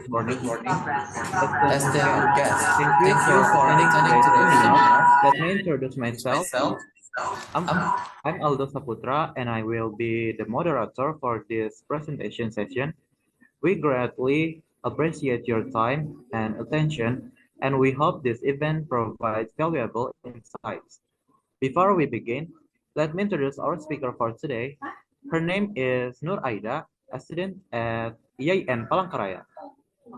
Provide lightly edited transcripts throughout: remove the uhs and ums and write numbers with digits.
morning, esteemed guests. Thank you Thank you for for attending attending today's today's seminar. seminar. Let me introduce myself. Myself, I'm, I'm I'm Aldo Saputra, and I will be the moderator for this presentation session. We greatly appreciate your time and attention, and we hope this event provides valuable insights. Before we begin, let me introduce our speaker for today. Her name is Nur Aida, a student at IAIN Palangkaraya.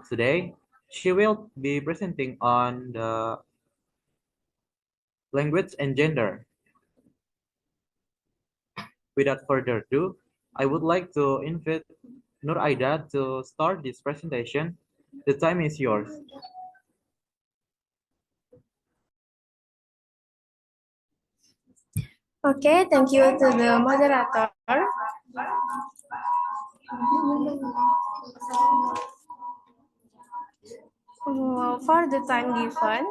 Today, she will be presenting on the language and gender. Without further ado, I would like to invite Nur Aida to start this presentation. The time is yours. Okay, thank you to the moderator. For the time given,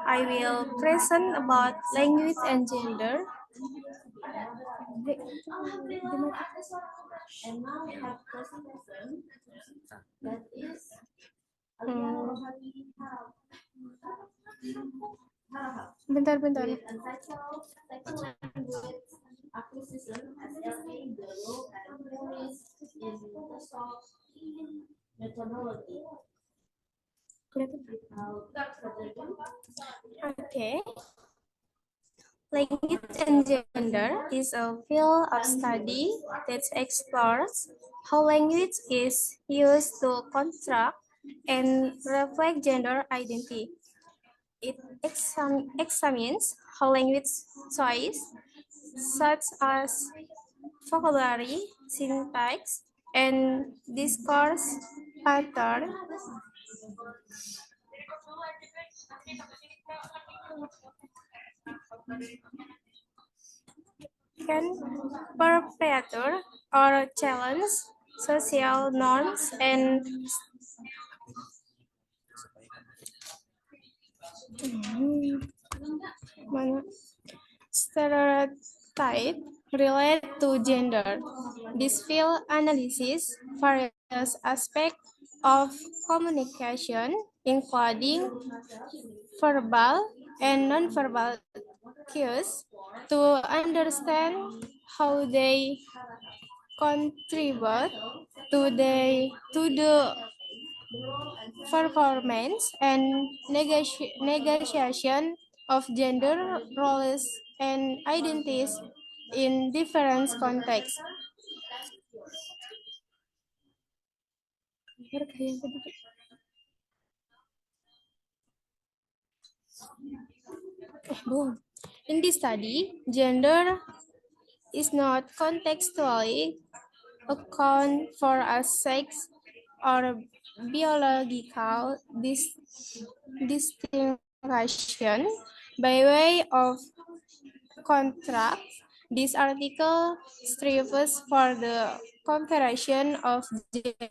I will present about language and gender. Bentar. Okay. Language and gender is a field of study that explores how language is used to construct and reflect gender identity. It examines how language choice, such as vocabulary, syntax, and discourse pattern, can perpetuate or challenge social norms and stereotype related to gender. This field analysis various aspects of communication, including verbal and nonverbal cues, to understand how they contribute to the performance and negotiation of gender roles and identities in different contexts. In this study, gender is not contextually account for a sex or biological distinction. By way of contrast, this article strives for the comparison of gender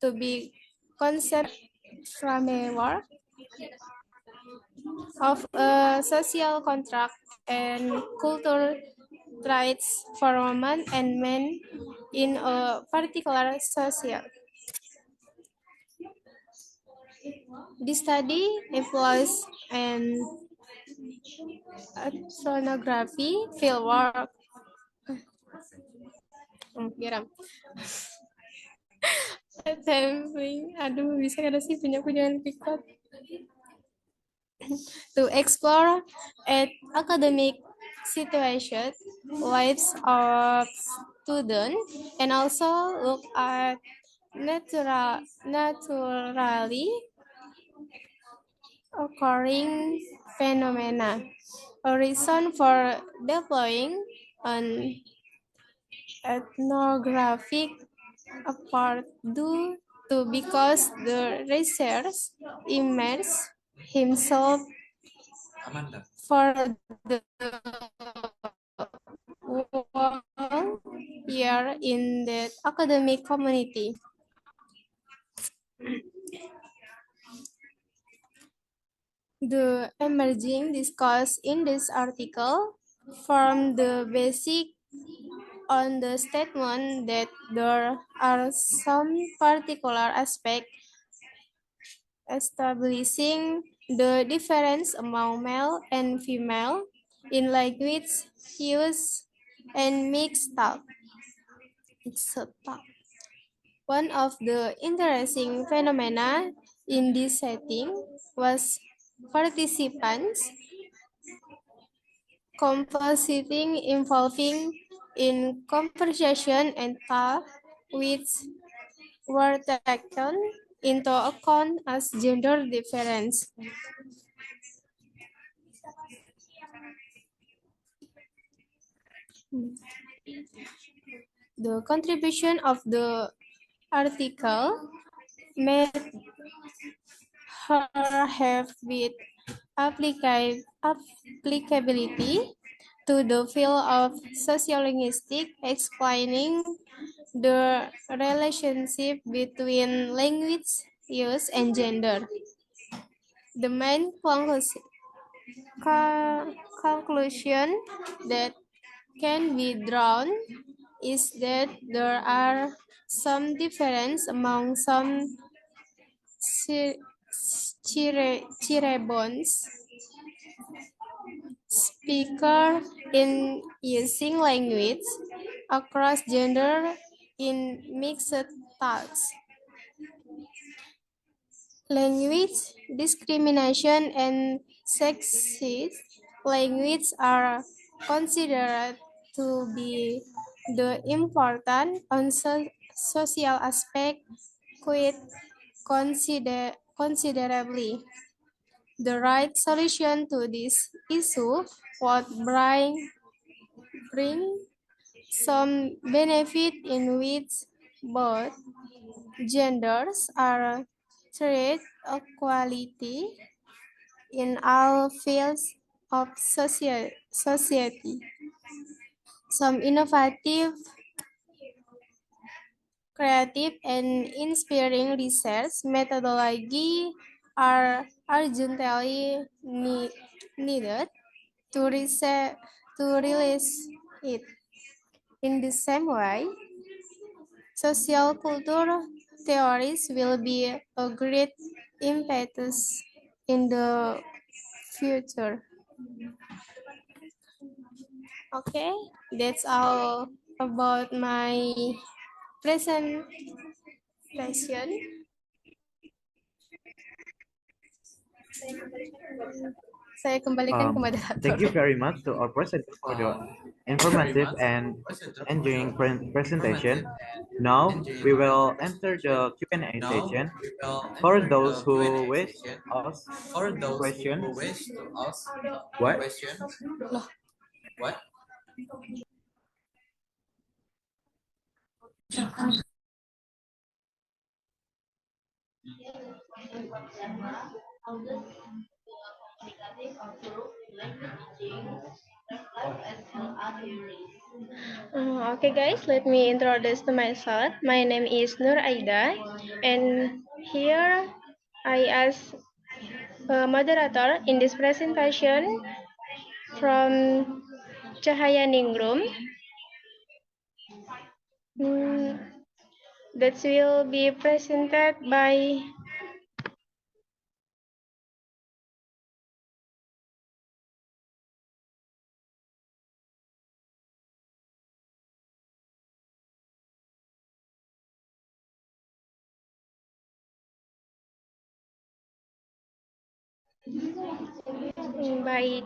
to be considered framework of a social contract and cultural rights for women and men in a particular social. This study employs an ethnography fieldwork. Geram. Aduh, bisa kada sih punya jangan pikir. To explore at academic situation, lives of students, and also look at naturally occurring phenomena. A reason for deploying an ethnographic apart due to because the researcher immersed himself for the whole year in the academic community. The emerging discourse in this article form the basic on the statement that there are some particular aspects establishing the difference among male and female in language use and mixed talk. One of the interesting phenomena in this setting was participants compositing involving in conversation and talk which were taken into account as gender difference. The contribution of the article made her have with applicability to the field of sociolinguistics, explaining the relationship between language use and gender. The main conclusion that can be drawn is that there are some difference among some Cirebons speaker in using language across gender in mixed talks. Language discrimination and sexist language are considered to be the important social aspect quite considerably. The right solution to this issue would bring some benefit in which both genders are treated equality in all fields of society. Some innovative, creative, and inspiring research methodology are urgently needed to, to release it. In the same way, social culture theories will be a great impetus in the future. Okay, that's all about my presentation. Saya kembalikan ke Thank moderator. you very much to our presenter for the informative and enjoying presentation. Now we will enter the Q&A session. For those who wish to ask questions, what? Loh, okay guys, let me introduce to myself. My name is Nur Aida, and here I as a moderator in this presentation from Cahaya Ningrum. That will be presented by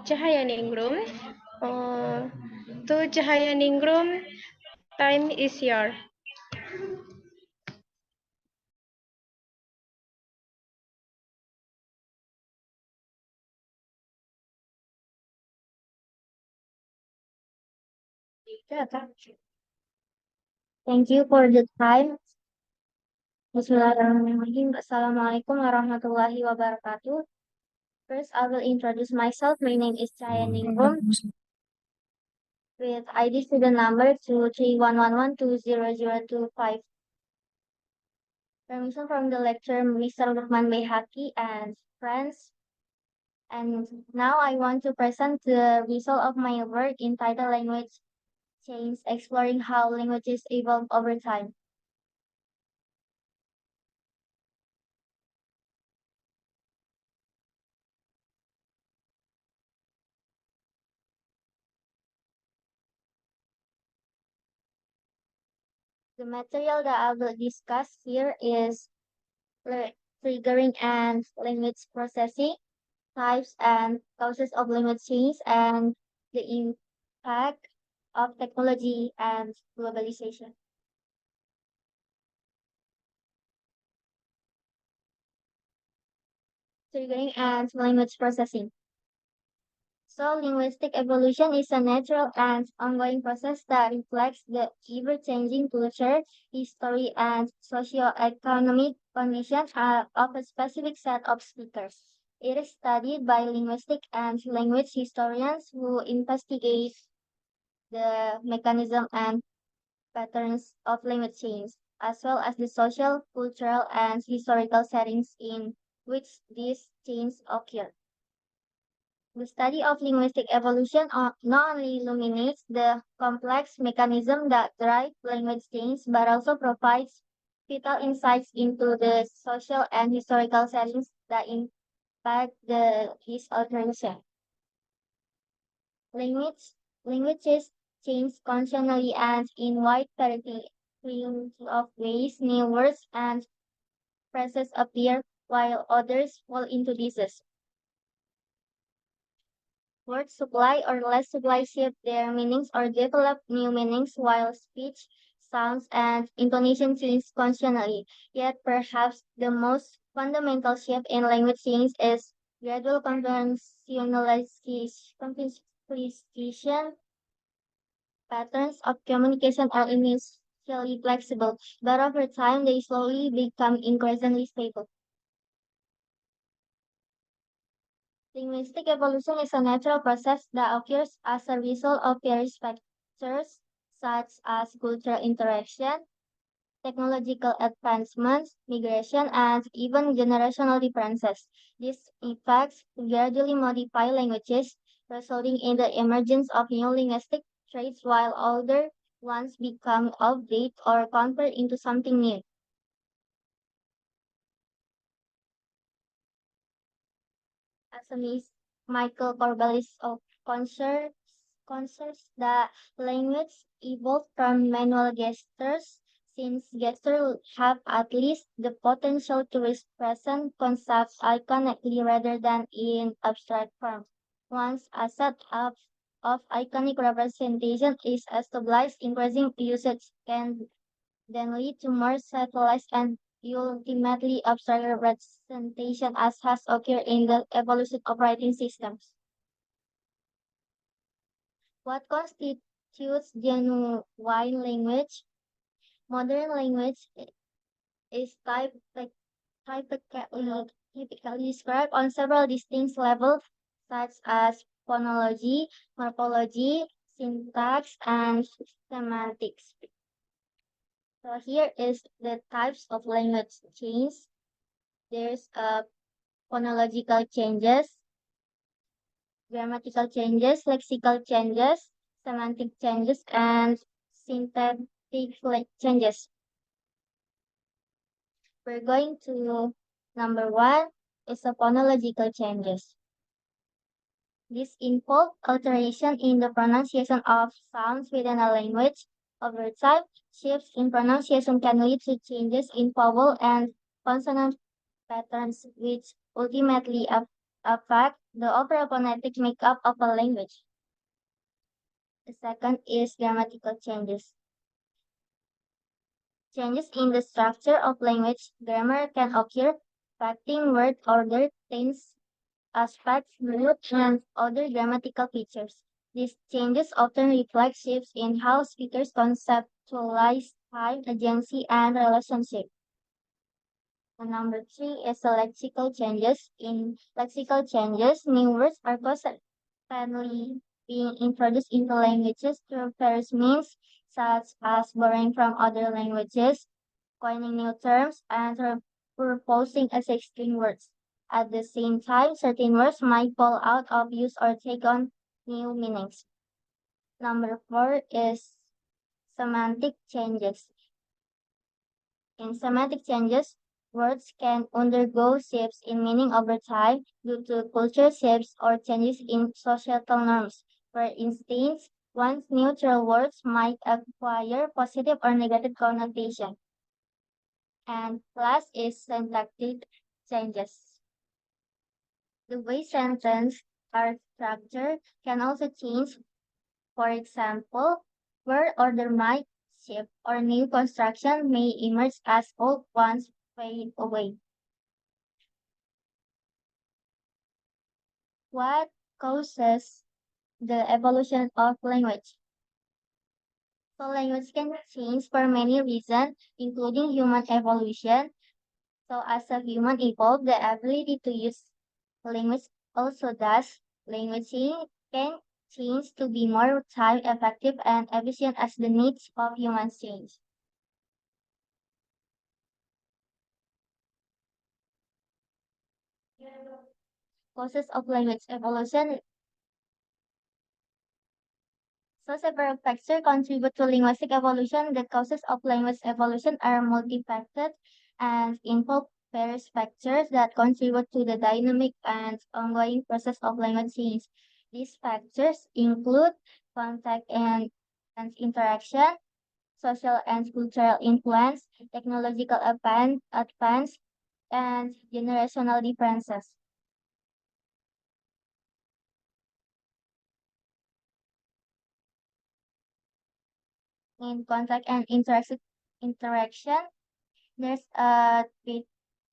Cahaya Ningrum. To Cahaya Ningrum, time is yours. Thank you for the time. Bismillahirrahmanirrahim. Assalamualaikum warahmatullahi wabarakatuh. First, I will introduce myself. My name is Chaya Ningrum with ID student number 23111200025. Permission from the lecturer Mr. Lukman Behaki and friends. And now I want to present the result of my work entitled Language Change, exploring how languages evolve over time. The material that I will discuss here is triggering and language processing, types and causes of language change, and the impact of technology and globalization. Triggering and language processing. So, linguistic evolution is a natural and ongoing process that reflects the ever-changing culture, history, and socio-economic conditions of a specific set of speakers. It is studied by linguistic and language historians who investigate the mechanism and patterns of language change, as well as the social, cultural, and historical settings in which these changes occur. The study of linguistic evolution not only illuminates the complex mechanism that drive language change, but also provides vital insights into the social and historical settings that impact this alteration. Language, languages change constantly and in wide variety of ways. New words and phrases appear while others fall into disease. Word supply or less supply shift their meanings or develop new meanings while speech, sounds, and intonation change constantly. Yet perhaps the most fundamental shift in language change is gradual conventionalization. Patterns of communication are initially flexible, but over time they slowly become increasingly stable. Linguistic evolution is a natural process that occurs as a result of various factors such as cultural interaction, technological advancements, migration, and even generational differences. These effects gradually modify languages, resulting in the emergence of new linguistic traits while older ones become outdated or convert into something new. Assamese Michael Corballis of concerns that language evolved from manual gestures, since gestures have at least the potential to represent concepts iconically rather than in abstract form. Once a set of iconic representation is established, increasing usage can then lead to more centralized and ultimately abstract representation as has occurred in the evolution of writing systems. What constitutes genuine language? Modern language is typically described on several distinct levels, such as phonology, morphology, syntax, and semantics. So here is the types of language change. There's phonological changes, grammatical changes, lexical changes, semantic changes, and syntactic changes. We're going to number one is the phonological changes. This involves alteration in the pronunciation of sounds within a language. Over time, shifts in pronunciation can lead to changes in vowel and consonant patterns, which ultimately affect the overall phonetic makeup of a language. The second is grammatical changes. Changes in the structure of language grammar can occur, affecting word order, tense, aspects, mood, and other grammatical features. These changes often reflect shifts in how speakers conceptualize time, agency, and relationship. And number three is the lexical changes. In lexical changes, new words are constantly being introduced into languages through various means, such as borrowing from other languages, coining new terms, and proposing existing words. At the same time, certain words might fall out of use or take on new meanings. Number four is semantic changes. In semantic changes, words can undergo shifts in meaning over time due to cultural shifts or changes in societal norms. For instance, once neutral words might acquire positive or negative connotation. And last is syntactic changes. The way sentences are structured can also change. For example, word order might shift or new construction may emerge as old ones fade away. What causes the evolution of language? So language can change for many reasons, including human evolution. So as a human evolved, the ability to use language also does. Language can change to be more time effective and efficient as the needs of humans change. Causes of language evolution. So several factors contribute to linguistic evolution. The causes of language evolution are multifaceted and involve various factors that contribute to the dynamic and ongoing process of language change. These factors include contact and interaction, social and cultural influence, technological advance, and generational differences. In contact and interaction, there's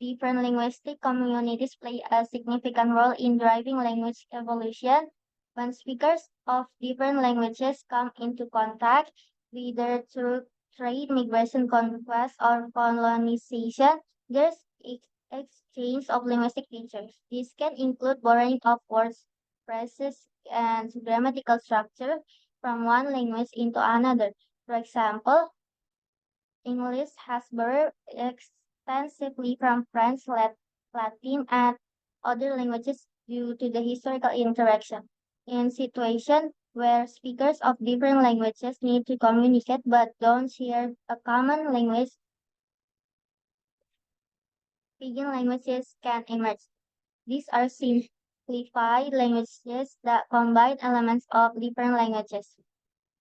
different linguistic communities play a significant role in driving language evolution. When speakers of different languages come into contact, whether through trade, migration, conquest, or colonization, there's exchange of linguistic features. This can include borrowing of words, phrases, and grammatical structure from one language into another. For example, English has borrowed extensively from French, Latin, and other languages due to the historical interaction. In situations where speakers of different languages need to communicate but don't share a common language, pidgin languages can emerge. These are simplified languages that combine elements of different languages.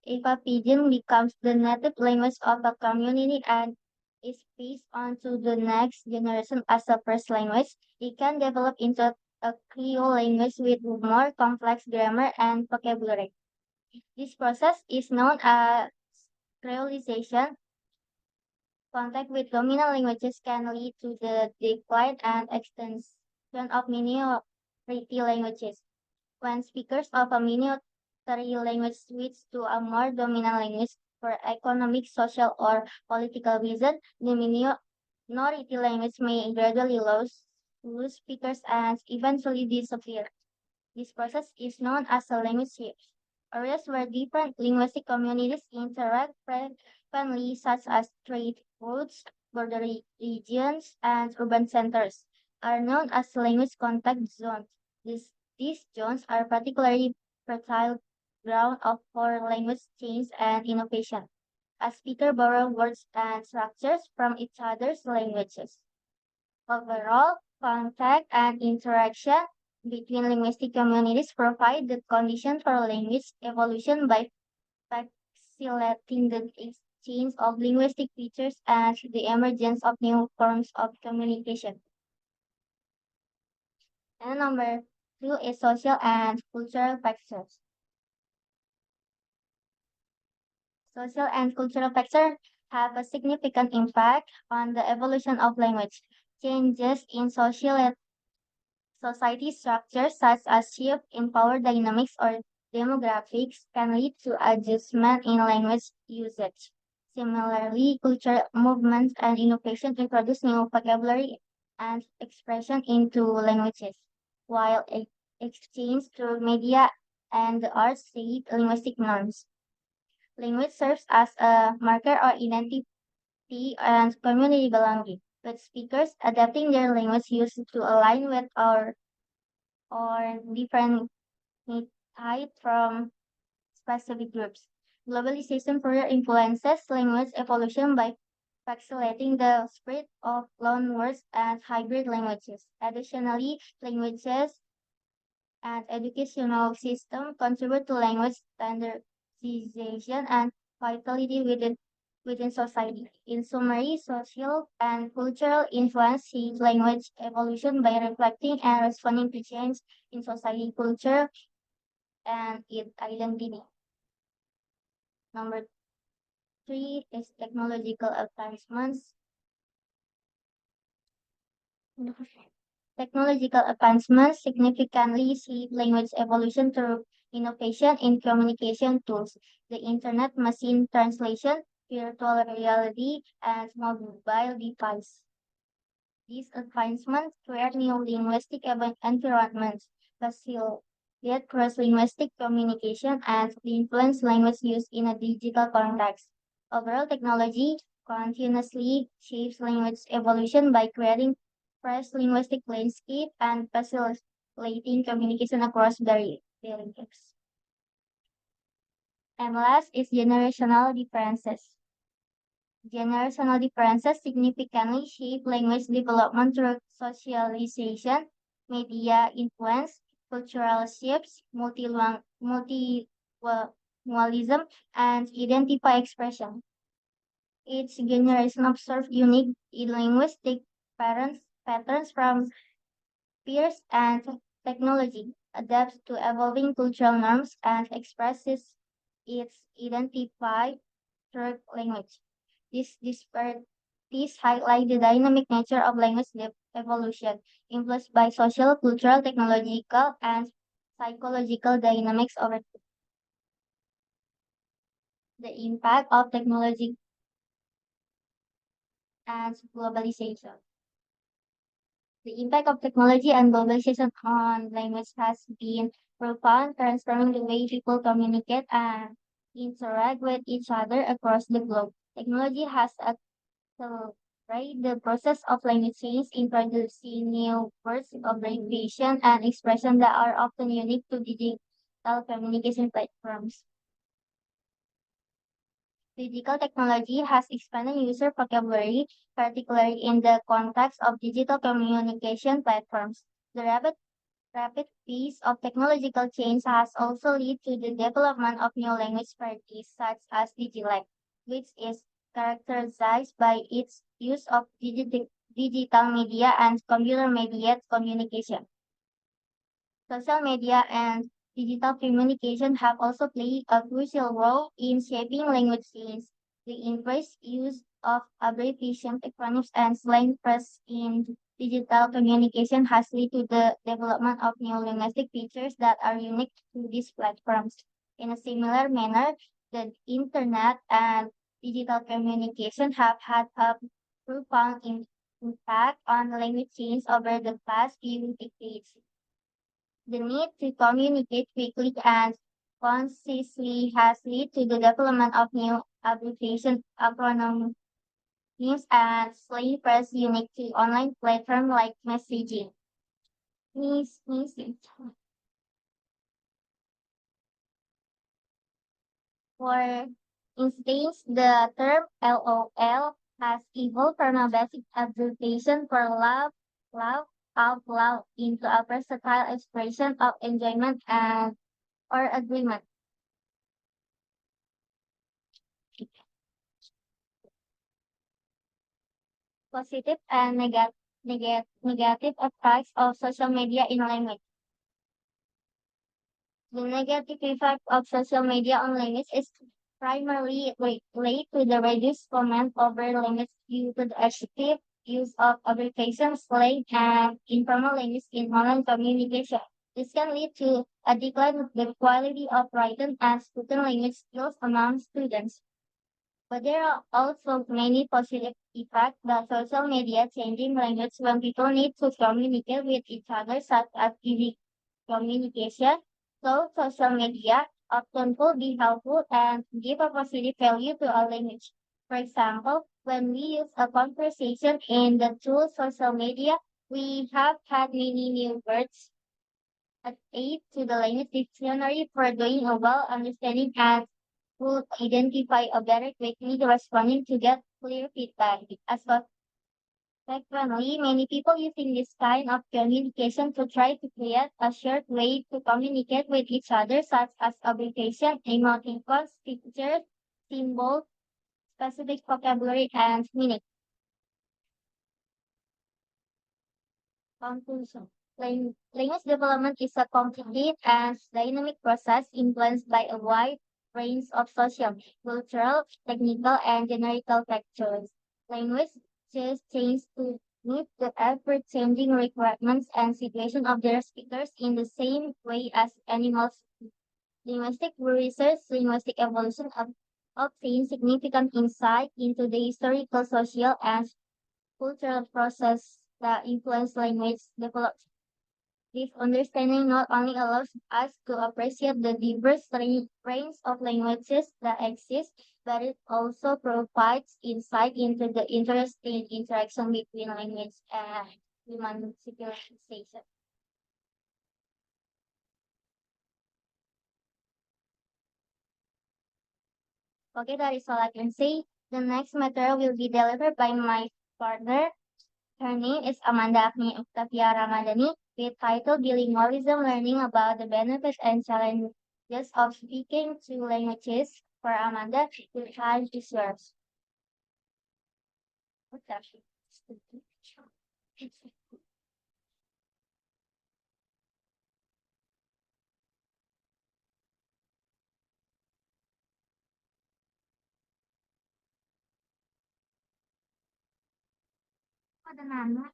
If a pidgin becomes the native language of a community and is passed on to the next generation as a first language, it can develop into a Creole language with more complex grammar and vocabulary. This process is known as creolization. Contact with dominant languages can lead to the decline and extension of minority languages. When speakers of a minority language switch to a more dominant language for economic, social, or political reasons, the minority language may gradually lose speakers and eventually disappear. This process is known as a language shift. Areas where different linguistic communities interact frequently, such as trade routes, border regions, and urban centers, are known as language contact zones. These zones are particularly fertile ground for language change and innovation, as speakers borrow words and structures from each other's languages. Overall, contact and interaction between linguistic communities provide the condition for language evolution by facilitating the exchange of linguistic features and the emergence of new forms of communication. And number two is social and cultural factors. Social and cultural factors have a significant impact on the evolution of language. Changes in society structures such as shift in power dynamics or demographics can lead to adjustment in language usage. Similarly, cultural movements and innovation introduce new vocabulary and expression into languages, while exchange through media and the arts shape linguistic norms. Language serves as a marker or identity and community belonging, with speakers adapting their language use to align with our or different type from specific groups. Globalization further influences language evolution by facilitating the spread of loanwords and hybrid languages. Additionally, languages and educational system contribute to language standardization and vitality within society. In summary, social and cultural influence shape language evolution by reflecting and responding to change in society, culture, and its identity. Number three is technological advancements. Technological advancements significantly shape language evolution through innovation in communication tools, the internet, machine translation, virtual reality, and mobile devices. These advancements create new linguistic environments, facilitate cross-linguistic communication, and influence language use in a digital context. Overall, technology continuously shapes language evolution by creating fresh linguistic landscape and facilitating communication across barriers. And last is generational differences. Generational differences significantly shape language development through socialization, media influence, cultural shifts, multilingualism, and identify expression. Each generation observes unique linguistic patterns from peers and technology, adapts to evolving cultural norms, and expresses its identify through language. These highlight the dynamic nature of language evolution, influenced by social, cultural, technological, and psychological dynamics over the impact of technology and globalization. The impact of technology and globalization on language has been profound, transforming the way people communicate and interact with each other across the globe. Technology has accelerated the process of language change, introducing new words, abbreviation, and expression that are often unique to digital communication platforms. Digital technology has expanded user vocabulary, particularly in the context of digital communication platforms. The rapid pace of technological change has also led to the development of new language varieties such as dialect, which is characterized by its use of digital media and computer-mediated communication. Social media and digital communication have also played a crucial role in shaping language change. The increased use of abbreviations, acronyms, and slang phrases in digital communication has led to the development of new linguistic features that are unique to these platforms. In a similar manner, the internet and digital communication have had a profound impact on language change over the past few decades. The need to communicate quickly and concisely has led to the development of new abbreviation acronyms and slang phrases unique to online platforms like messaging. Message. For instance, the term LOL has evolved from a basic abbreviation for laugh out loud into a versatile expression of enjoyment and or agreement. Positive and negative effects of social media in language. The negative effect of social media on language is primarily related to the reduced command over language due to the excessive use of abbreviations, slang, and informal language in online communication. This can lead to a decline of the quality of written and spoken language skills among students. But there are also many positive effects that social media changing language when people need to communicate with each other, such as easy communication. So social media often could be helpful and give a positive value to our language. For example, when we use a conversation in the tool social media, we have had many new words added to the language dictionary for doing a well understanding and would identify a better quickly responding to get clear feedback. As consequently, many people using this kind of communication to try to create a shared way to communicate with each other, such as abbreviation, emoticons, pictures, symbols, specific vocabulary, and meaning. Conclusion. Language development is a complicated and dynamic process influenced by a wide range of social, cultural, technical, and generical factors. Language just change to meet the ever-changing requirements and situation of their speakers in the same way as animals. Linguistic research, linguistic evolution obtains significant insight into the historical, social, and cultural process that influence language development. This understanding not only allows us to appreciate the diverse range of languages that exist, but it also provides insight into the interesting interaction between language and human civilization. Okay, that is all I can say. The next material will be delivered by my partner. Her name is Amanda Agni Octavia Ramadhani with title Bilingualism Learning about the Benefits and Challenges of Speaking Two Languages. For Amanda, the time is yours. What's that? Ada nama?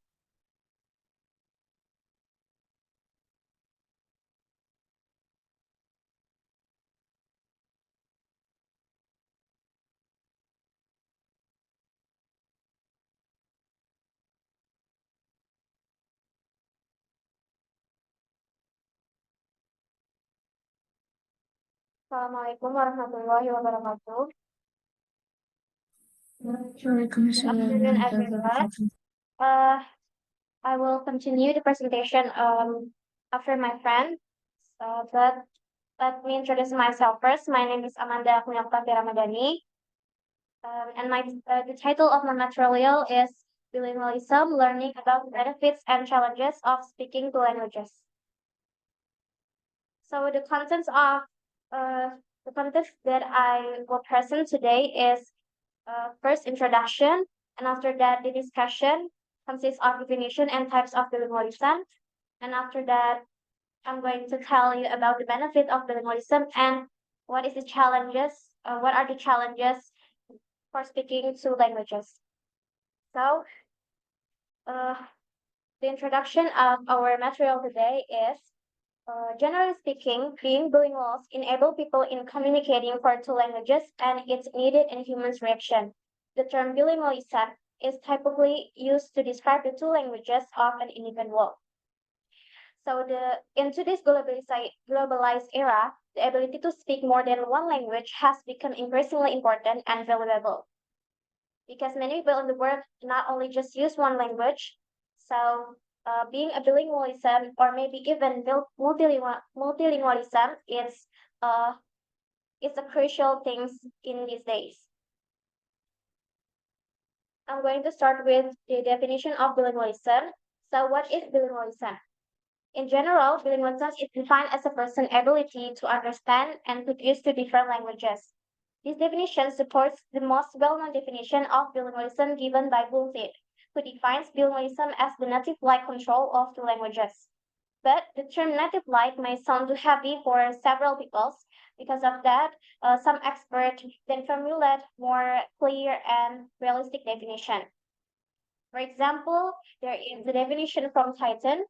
Assalamualaikum warahmatullahi wabarakatuh. Good afternoon, everyone. Uh, I will continue the presentation after my friend. But let me introduce myself first. My name is Amanda Agni Octavia Ramadhani. And the title of my material is Bilingualism, Learning about the Benefits and Challenges of Speaking Two Languages. So the content that I will present today is first introduction, and after that the discussion consists of definition and types of bilingualism, and after that I'm going to tell you about the benefit of bilingualism and what is the challenges, what are the challenges for speaking two languages. So, uh, the introduction of our material today is, generally speaking, being bilinguals enable people in communicating for two languages and it's needed in humans' reaction. The term bilingualism is typically used to describe the two languages of an individual. So in today's globalized era, the ability to speak more than one language has become increasingly important and valuable because many people in the world not only just use one language, so being a bilingualism or maybe even multilingualism uh, is a crucial thing in these days. I'm going to start with the definition of bilingualism. So what is bilingualism? In general, bilingualism is defined as a person's ability to understand and to use two different languages. This definition supports the most well-known definition of bilingualism given by Bullitt, who defines bilingualism as the native-like control of two languages. But the term native-like may sound too heavy for several people. Because of that, some experts then formulate more clear and realistic definition. For example, there is the definition from Titan,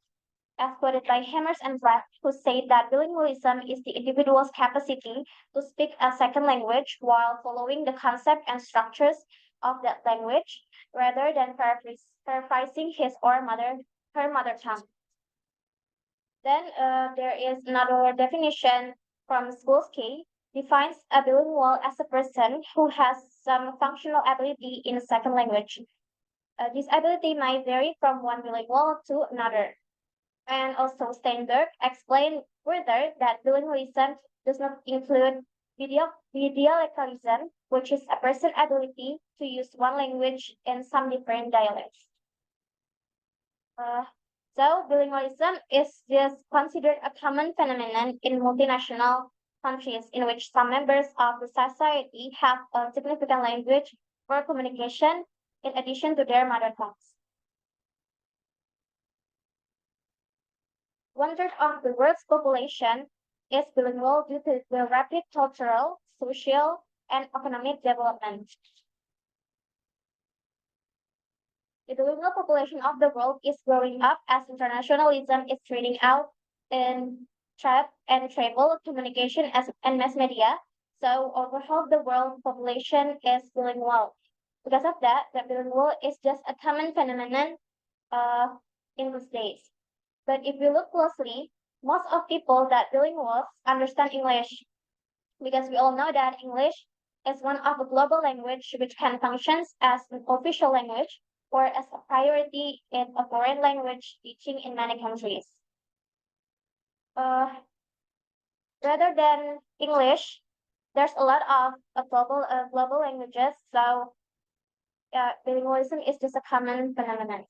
as quoted by Hammers and Black, who say that bilingualism is the individual's capacity to speak a second language while following the concept and structures of that language, rather than paraphrasing his or her mother tongue. Then there is another definition from Skolsky, defines a bilingual as a person who has some functional ability in a second language. This ability might vary from one bilingual to another. And also Steinberg explained further that bilingualism does not include Bidialectalism, which is a person's ability to use one language in some different dialects. Uh, so bilingualism is just considered a common phenomenon in multinational countries in which some members of the society have a significant language for communication in addition to their mother tongues. One third of the world's population is bilingual due to the rapid cultural, social, and economic development. The bilingual population of the world is growing up as internationalism is spreading out in trade and travel, communication and mass media. So overall, the world population is bilingual. Because of that, the bilingual is just a common phenomenon uh, in these days. But if you look closely, most of people that bilinguals understand English because we all know that English is one of a global language which can function as an official language or as a priority in a foreign language teaching in many countries. Uh, Rather than English, there's a lot of global languages, so bilingualism is just a common phenomenon.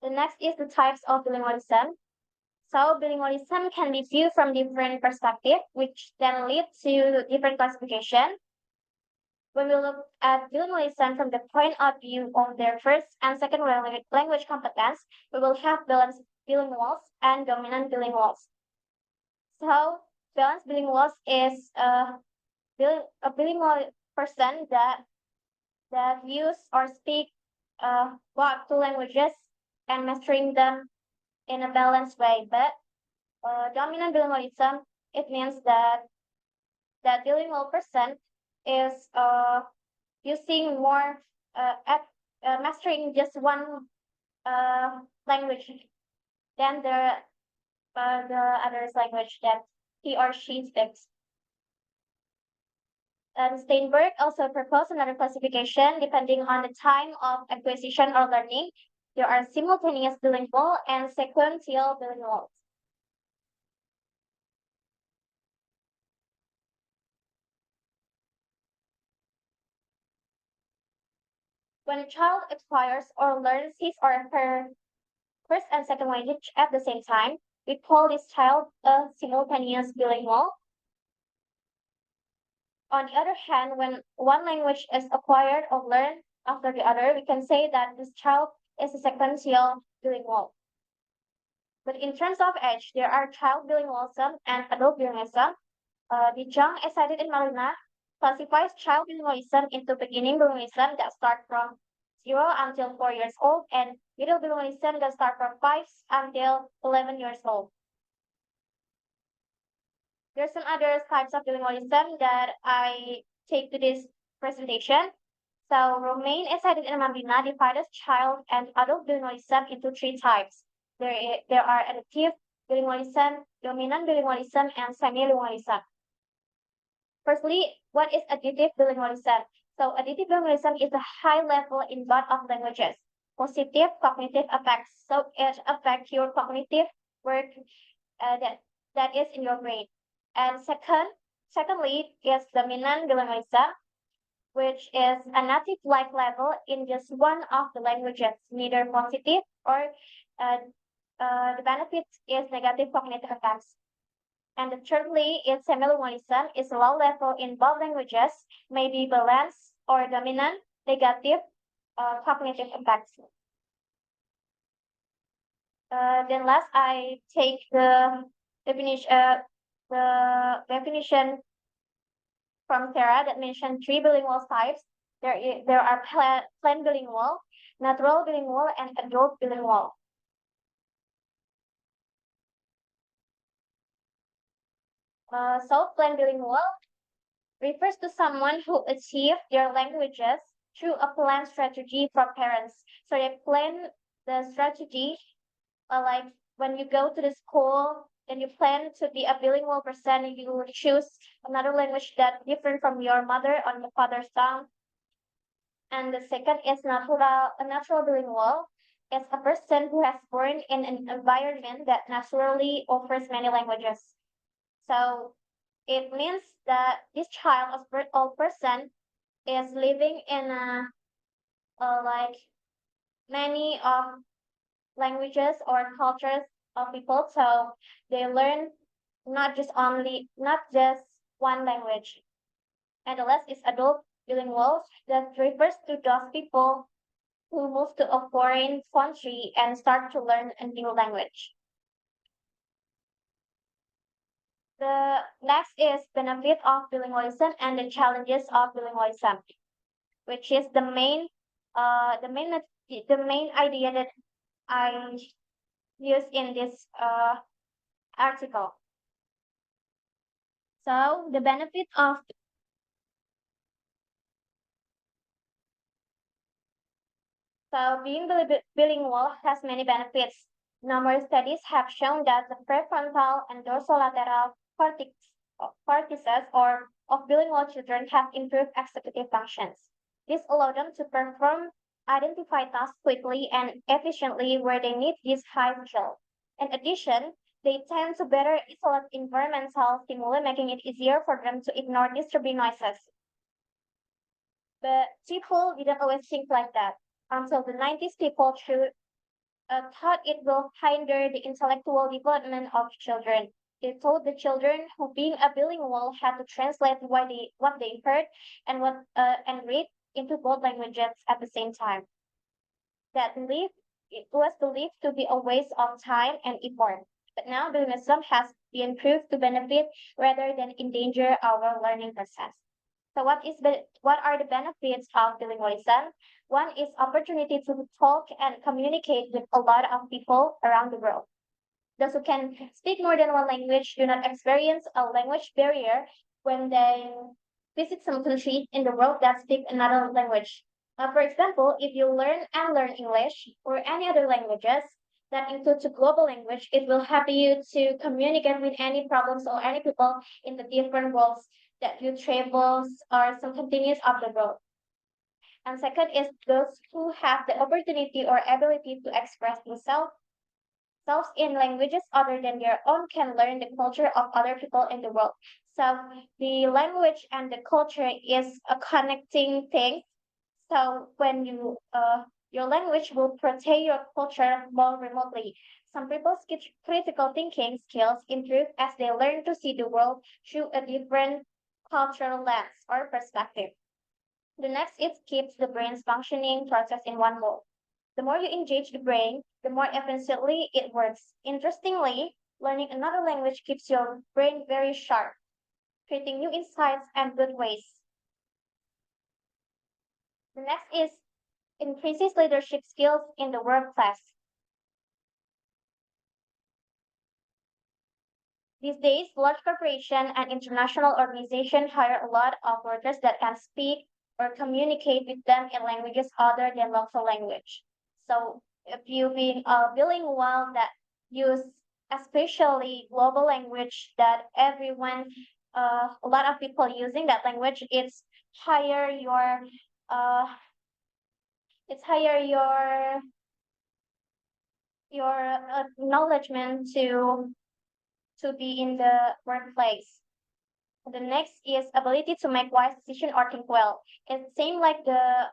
The next is the types of bilingualism. So bilingualism can be viewed from different perspectives, which then lead to different classification. When we look at bilingualism from the point of view of their first and second language competence, we will have balanced bilinguals and dominant bilinguals. So balanced bilinguals is a bilingual person that use or speak both two languages and mastering them in a balanced way. But dominant bilingualism, it means that bilingual person is using more at mastering just one language than the other's language that he or she speaks. Steinberg also proposed another classification depending on the time of acquisition or learning. There are simultaneous bilingual and sequential bilinguals. When a child acquires or learns his or her first and second language at the same time, we call this child a simultaneous bilingual. On the other hand, when one language is acquired or learned after the other, we can say that this child is a sequential bilingual. But in terms of age, there are child bilingualism and adult bilingualism. The Jung, as cited in Marina, classifies child bilingualism into beginning bilingualism that start from 0 until 4 years old and middle bilingualism that start from 5 until 11 years old. There's some other types of bilingualism that I take to this presentation. So Romain, as cited in Marina, divides child and adult bilingualism into three types. There are adaptive bilingualism, dominant bilingualism, and semi-bilingualism. Firstly, what is additive bilingualism? So additive bilingualism is a high level in both of languages. Positive cognitive effects. So it affects your cognitive work that is in your brain. And secondly, is dominant bilingualism, which is a native-like level in just one of the languages, neither positive or the benefit is negative cognitive effects. And thirdly, is semilingualism is low level in both languages, may be balanced or dominant, negative cognitive effects. Then last, I take the definition from Sarah that mentioned three bilingual types. There are plain bilingual, natural bilingual, and adult bilingual. So plain bilingual refers to someone who achieved their languages through a planned strategy from parents. So they plan the strategy, like when you go to the school and you plan to be a bilingual person, you will choose another language that different from your mother or your father's tongue. And the second is a natural bilingual. is a person who has born in an environment that naturally offers many languages. So it means that this child or person is living in like many languages or cultures of people. So they learn not just one language. And the last is adult bilingual that refers to those people who move to a foreign country and start to learn a new language. The next is benefit of bilingualism and the challenges of bilingualism, which is the main idea that I use in this article. So the benefit of being bilingual has many benefits. Numerous studies have shown that the prefrontal and dorsolateral cortices or of bilingual children have improved executive functions. This allows them to perform identify tasks quickly and efficiently where they need this high skill. In addition, they tend to better isolate environmental stimuli, making it easier for them to ignore disturbing noises. But people didn't always think like that. Until the 90s, people thought it will hinder the intellectual development of children. They told the children who, being a bilingual, had to translate what they heard and read into both languages at the same time. That belief it was believed to be a waste of time and effort. But now bilingualism has been proved to benefit rather than endanger our learning process. So what are the benefits of bilingualism? One is opportunity to talk and communicate with a lot of people around the world. Those who can speak more than one language do not experience a language barrier when they visit some country in the world that speak another language. For example, if you learn English or any other languages that includes a global language, it will help you to communicate with any problems or any people in the different worlds that you travel or some continues of the world. And second is those who have the opportunity or ability to express themselves in languages other than their own can learn the culture of other people in the world. So the language and the culture is a connecting thing. So when your language will portray your culture more remotely. Some people's critical thinking skills improve as they learn to see the world through a different cultural lens or perspective. The next is keeps the brain's functioning process in one mode. The more you engage the brain, the more efficiently it works. Interestingly, learning another language keeps your brain very sharp, creating new insights and good ways. The next is increases leadership skills in the workplace. These days, large corporations and international organizations hire a lot of workers that can speak or communicate with them in languages other than local language. So if you being bilingual that use especially global language that a lot of people using that language, higher your uh, it's higher your acknowledgement to be in the workplace. The next is ability to make wise decision or think well. It's same like the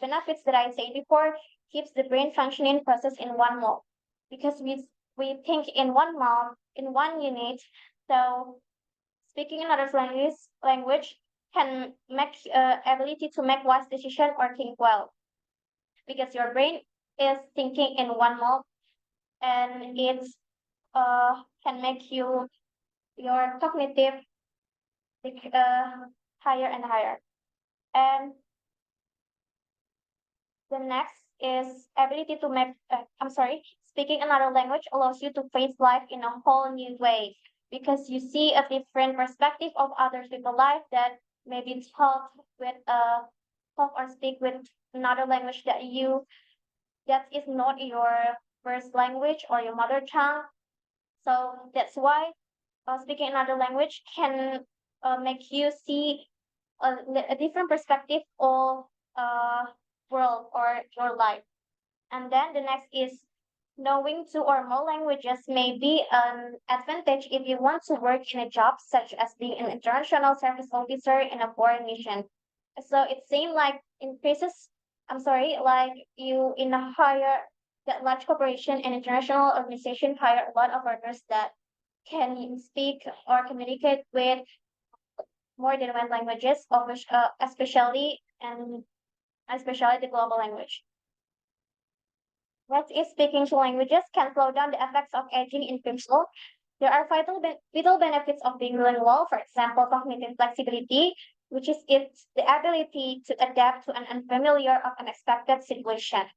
benefits that I said before, keeps the brain functioning process in one mode because we think in one mode in one unit. So speaking another language can make ability to make wise decision or think well because your brain is thinking in one mode and it's can make your cognitive higher and higher. And the next is ability to make, I'm sorry, speaking another language allows you to face life in a whole new way because you see a different perspective of others people's life that maybe talk or speak with another language that is not your first language or your mother tongue. So that's why speaking another language can make you see a different perspective of uh, world or your life. And then the next is knowing two or more languages may be an advantage if you want to work in a job such as being an international service officer in a foreign mission. So it seems like increases, I'm sorry, like you in a higher, that large corporation and international organization hire a lot of workers that can speak or communicate with more than one languages, of which, especially the global language. What is speaking two languages can slow down the effects of aging in people. There are vital benefits of being bilingual, for example, cognitive flexibility, which is it's the ability to adapt to an unfamiliar or unexpected situation.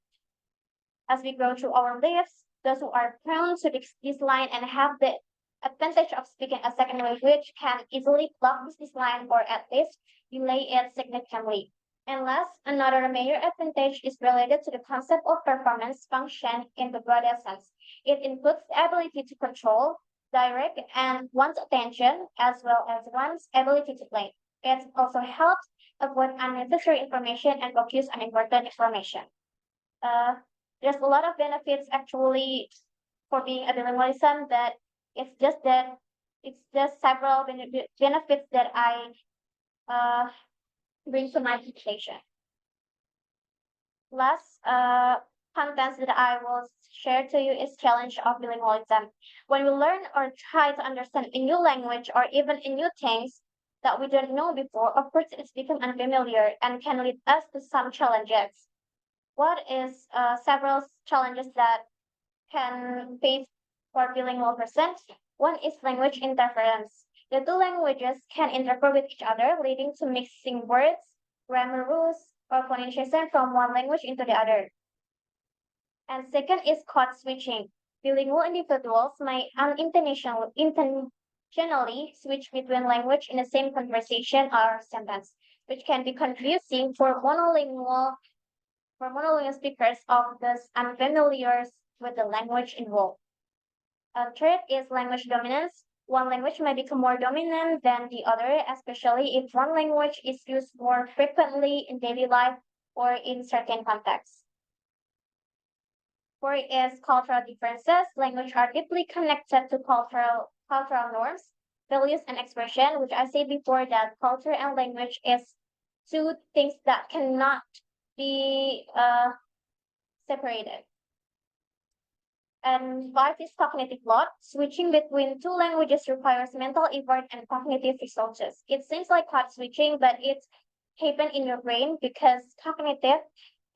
As we grow through our lives, those who are prone to this line and have the advantage of speaking a second language can easily block this line or at least delay it significantly. And last, another major advantage is related to the concept of performance function in the broader sense. It includes the ability to control, direct, and one's attention, as well as one's ability to play. It also helps avoid unnecessary information and focus on important information. Uh, there's a lot of benefits actually for being a bilingualism, but it's just several benefits that I uh, bring to my presentation. Last contents that I will share to you is challenge of bilingualism. When we learn or try to understand a new language or even a new things that we don't know before, of course it's become unfamiliar and can lead us to some challenges. What is several challenges that can face for bilingual person? One is language interference. The two languages can interfere with each other, leading to mixing words, grammar rules, or pronunciation from one language into the other. And second is code switching. Bilingual individuals may intentionally switch between language in the same conversation or sentence, which can be confusing for monolingual speakers of those unfamiliar with the language involved. Third is language dominance. One language may become more dominant than the other, especially if one language is used more frequently in daily life or in certain contexts. Four is cultural differences. Language are deeply connected to cultural norms, values, and expression, which I said before that culture and language is two things that cannot be separated. And five is cognitive load. Switching between two languages requires mental effort and cognitive resources. It seems like code switching, but it's happen in your brain because cognitive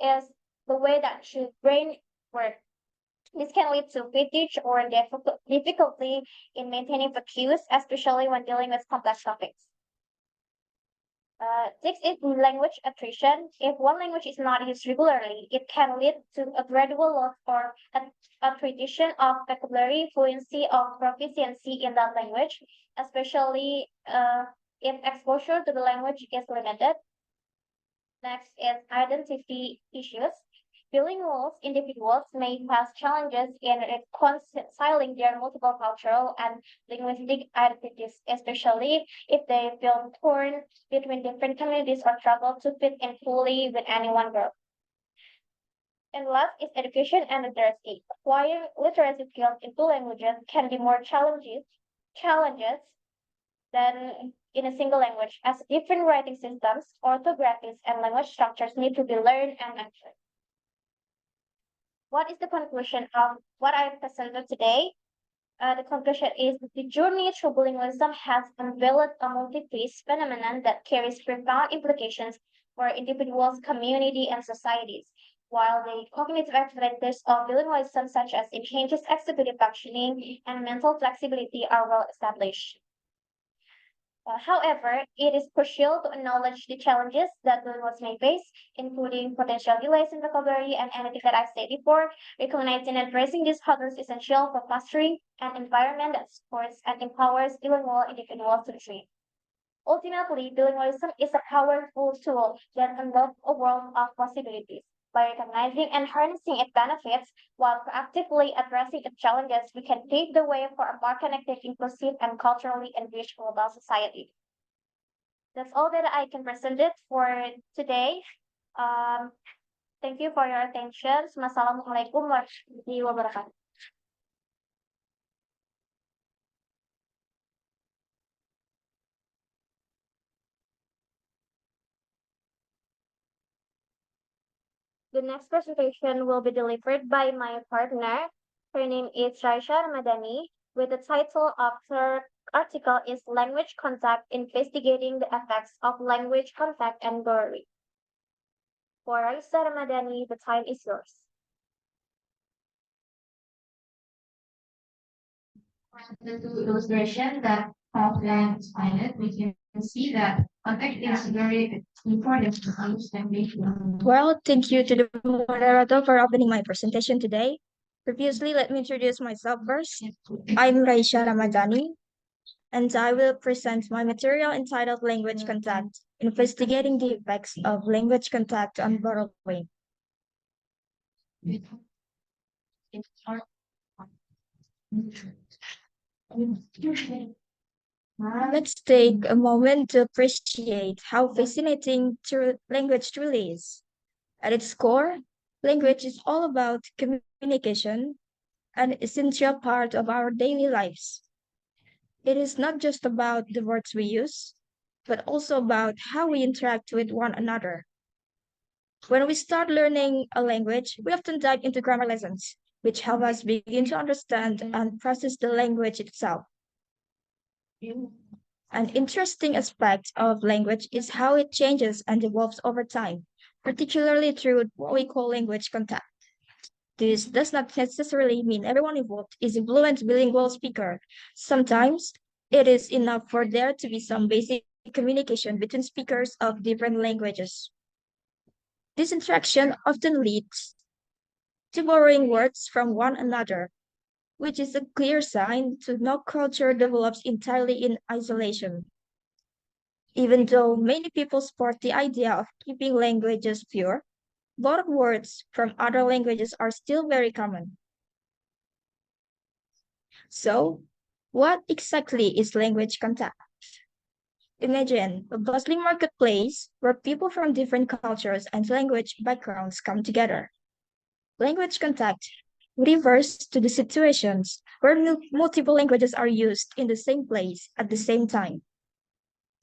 is the way that your brain works. This can lead to fatigue or difficulty in maintaining focus, especially when dealing with complex topics. Six is language attrition. If one language is not used regularly, it can lead to a gradual loss or attrition of vocabulary, fluency, or proficiency in that language, especially if exposure to the language is limited. Next is identity issues. Bilingual individuals may face challenges in reconciling their multiple cultural and linguistic identities, especially if they feel torn between different communities or struggle to fit in fully with any one group. And last is education and literacy. Acquiring literacy skills in two languages can be more challenges than in a single language, as different writing systems, orthographies, and language structures need to be learned and mentored. What is the conclusion of what I presented today? The conclusion is that the journey through bilingualism has unveiled a multi-phase phenomenon that carries profound implications for individuals, community, and societies. While the cognitive advantages of bilingualism, such as enhances executive functioning and mental flexibility, are well established. However, it is crucial to acknowledge the challenges that bilinguals may face, including potential delays in vocabulary and anything that I said before. Recognizing and addressing these hurdles is essential for fostering an environment that supports and empowers bilingual individuals to thrive. Ultimately, bilingualism is a powerful tool that unlocks a world of possibilities. By recognizing and harnessing its benefits while proactively addressing its challenges, we can pave the way for a more connected, inclusive, and culturally enriched global society. That's all that I can present it for today. Um, Thank you for your attention. Wassalamualaikum warahmatullahi wabarakatuh. The next presentation will be delivered by my partner. Her name is Raisha Ramadani, with the title of her article is Language Contact Investigating the Effects of Language Contact and Borrowing. For Raisha Ramadani, the time is yours. The two illustration that Kaufman explained, we can see that context is very important to understand visual. Well, thank you to the moderator for opening my presentation today. Previously, let me introduce myself first. I'm Raisha Ramadani, and I will present my material entitled Language Contact, Investigating the Effects of Language Contact on Borrowing. Let's take a moment to appreciate how fascinating language truly is. At its core, language is all about communication, an essential part of our daily lives. It is not just about the words we use, but also about how we interact with one another. When we start learning a language, we often dive into grammar lessons, which help us begin to understand and process the language itself. An interesting aspect of language is how it changes and evolves over time, particularly through what we call language contact. This does not necessarily mean everyone involved is a fluent bilingual speaker. Sometimes it is enough for there to be some basic communication between speakers of different languages. This interaction often leads to borrowing words from one another, which is a clear sign to no culture develops entirely in isolation. Even though many people support the idea of keeping languages pure, borrowed words from other languages are still very common. So, what exactly is language contact? Imagine a bustling marketplace where people from different cultures and language backgrounds come together. Language contact refers to the situations where multiple languages are used in the same place at the same time.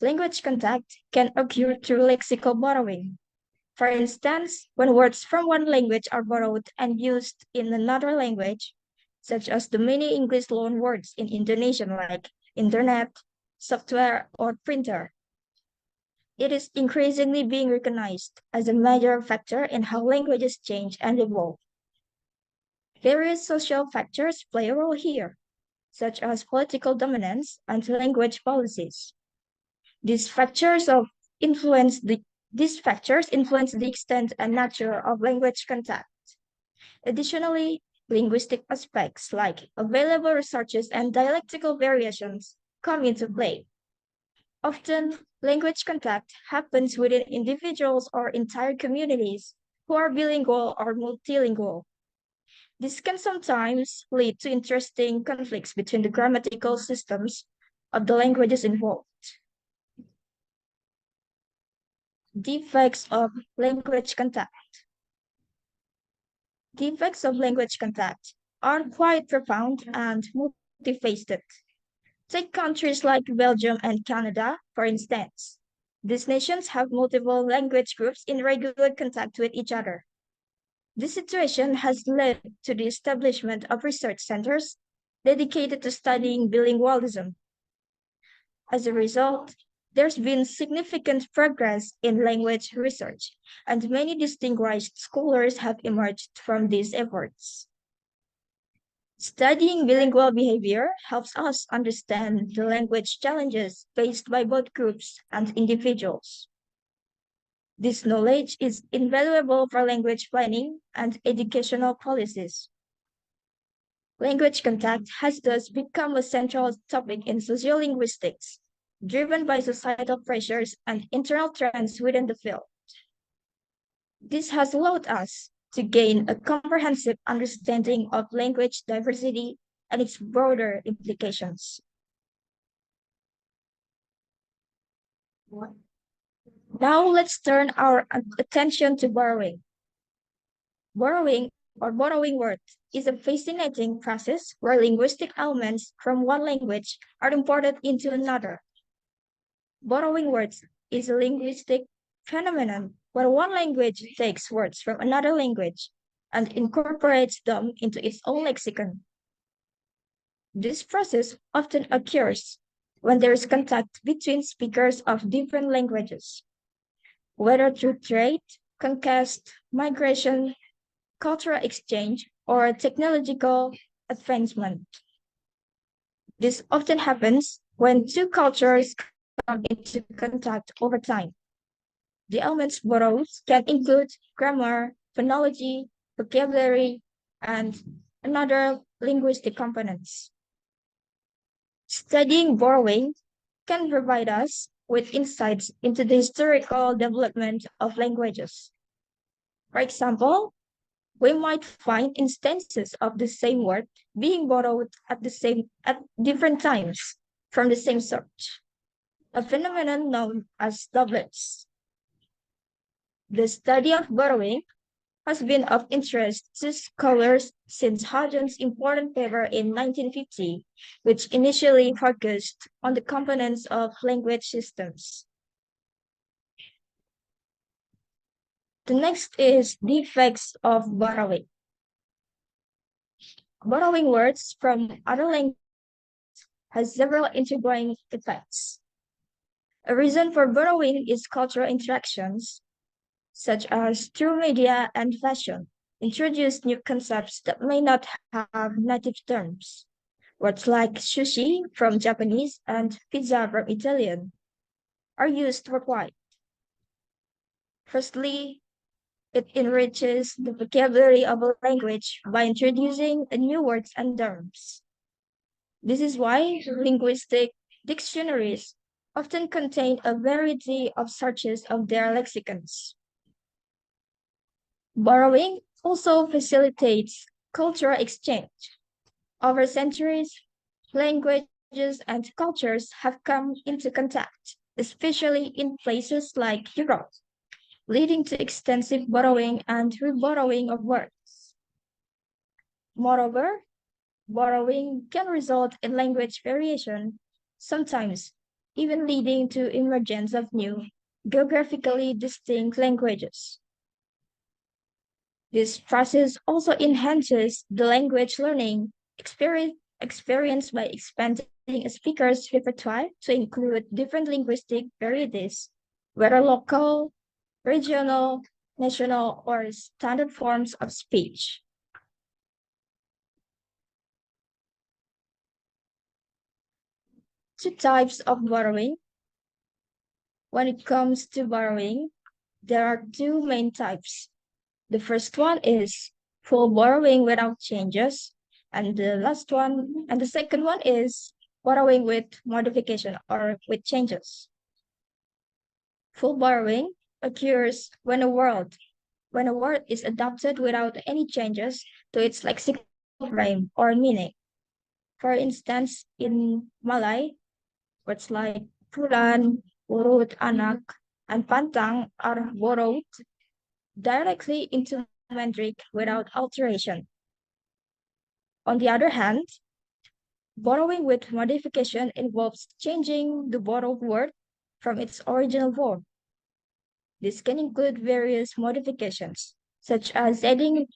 Language contact can occur through lexical borrowing. For instance, when words from one language are borrowed and used in another language, such as the many English loan words in Indonesian like internet, software, or printer. It is increasingly being recognized as a major factor in how languages change and evolve. Various social factors play a role here, such as political dominance and language policies. These factors of influence the these factors influence the extent and nature of language contact. Additionally, linguistic aspects like available resources and dialectical variations come into play. Often, language contact happens within individuals or entire communities who are bilingual or multilingual. This can sometimes lead to interesting conflicts between the grammatical systems of the languages involved. The effects of language contact. The effects of language contact are quite profound and multifaceted. Take countries like Belgium and Canada, for instance. These nations have multiple language groups in regular contact with each other. This situation has led to the establishment of research centers dedicated to studying bilingualism. As a result, there's been significant progress in language research, and many distinguished scholars have emerged from these efforts. Studying bilingual behavior helps us understand the language challenges faced by both groups and individuals. This knowledge is invaluable for language planning and educational policies. Language contact has thus become a central topic in sociolinguistics, driven by societal pressures and internal trends within the field. This has allowed us to gain a comprehensive understanding of language diversity and its broader implications. Now let's turn our attention to borrowing. Borrowing or borrowing words is a fascinating process where linguistic elements from one language are imported into another. Borrowing words is a linguistic phenomenon where one language takes words from another language and incorporates them into its own lexicon. This process often occurs when there is contact between speakers of different languages, whether through trade, conquest, migration, cultural exchange, or technological advancement. This often happens when two cultures come into contact over time. The elements borrowed can include grammar, phonology, vocabulary, and another linguistic components. Studying borrowing can provide us with insights into the historical development of languages. For example, we might find instances of the same word being borrowed at different times from the same source, a phenomenon known as doublets. The study of borrowing has been of interest to scholars since Hodgins' important paper in 1950, which initially focused on the components of language systems. The next is the effects of borrowing. Borrowing words from other languages has several intertwined effects. A reason for borrowing is cultural interactions, such as through media and fashion, introduce new concepts that may not have native terms. Words like sushi from Japanese and pizza from Italian are used worldwide. Firstly, it enriches the vocabulary of a language by introducing new words and terms. This is why linguistic dictionaries often contain a variety of searches of their lexicons. Borrowing also facilitates cultural exchange. Over centuries, languages and cultures have come into contact, especially in places like Europe, leading to extensive borrowing and reborrowing of words. Moreover, borrowing can result in language variation, sometimes even leading to emergence of new, geographically distinct languages. This process also enhances the language learning experience by expanding a speaker's repertoire to include different linguistic varieties, whether local, regional, national, or standard forms of speech. Two types of borrowing. When it comes to borrowing, there are two main types. The first one is full borrowing without changes, and the second one is borrowing with modification or with changes. Full borrowing occurs when a word is adopted without any changes to its lexical frame or meaning. For instance, in Malay, words like pulan, urut, anak, and pantang are borrowed directly into Mandarin without alteration. On the other hand, borrowing with modification involves changing the borrowed word from its original form. This can include various modifications, such as adding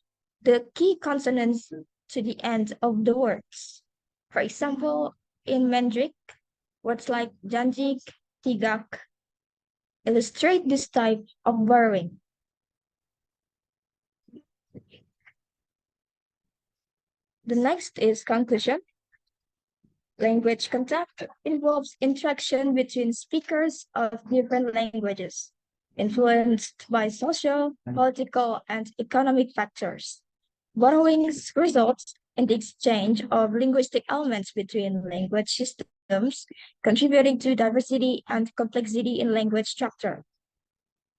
the key consonants to the end of the words. For example, in Mandarin, words like janjik, tigak illustrate this type of borrowing. The next is conclusion. Language contact involves interaction between speakers of different languages, influenced by social, political, and economic factors. Borrowing results in the exchange of linguistic elements between language systems, contributing to diversity and complexity in language structure.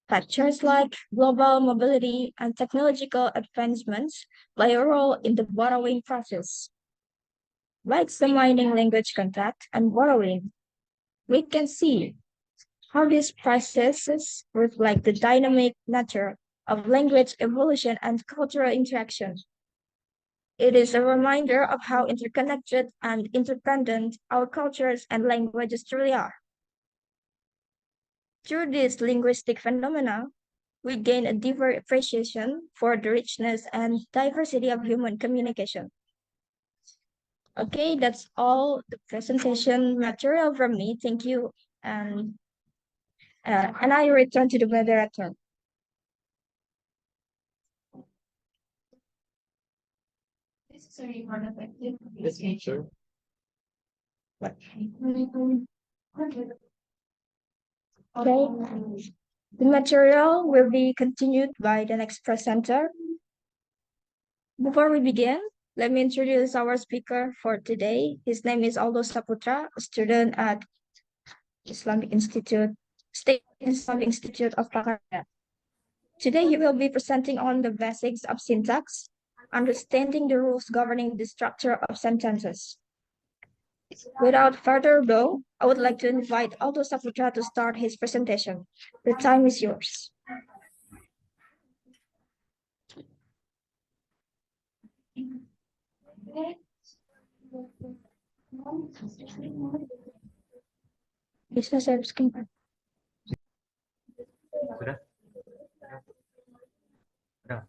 Factors like global mobility and technological advancements play a role in the borrowing process. By examining language contact and borrowing, we can see how these processes reflect the dynamic nature of language evolution and cultural interaction. It is a reminder of how interconnected and interdependent our cultures and languages truly are. Through this linguistic phenomena, we gain a deeper appreciation for the richness and diversity of human communication. Okay, that's all the presentation material from me. Thank you. And and I return to the moderator. This is a report of activity. Sure. Okay. The material will be continued by the next presenter. Before we begin, let me introduce our speaker for today. His name is Aldo Saputra, a student at Islamic Institute, State Islamic Institute of Jakarta. Today he will be presenting on the basics of syntax, understanding the rules governing the structure of sentences. Without further ado, I would like to invite Aldo Saputra to start his presentation. The time is yours. Bisa share screen. Sudah? Sudah.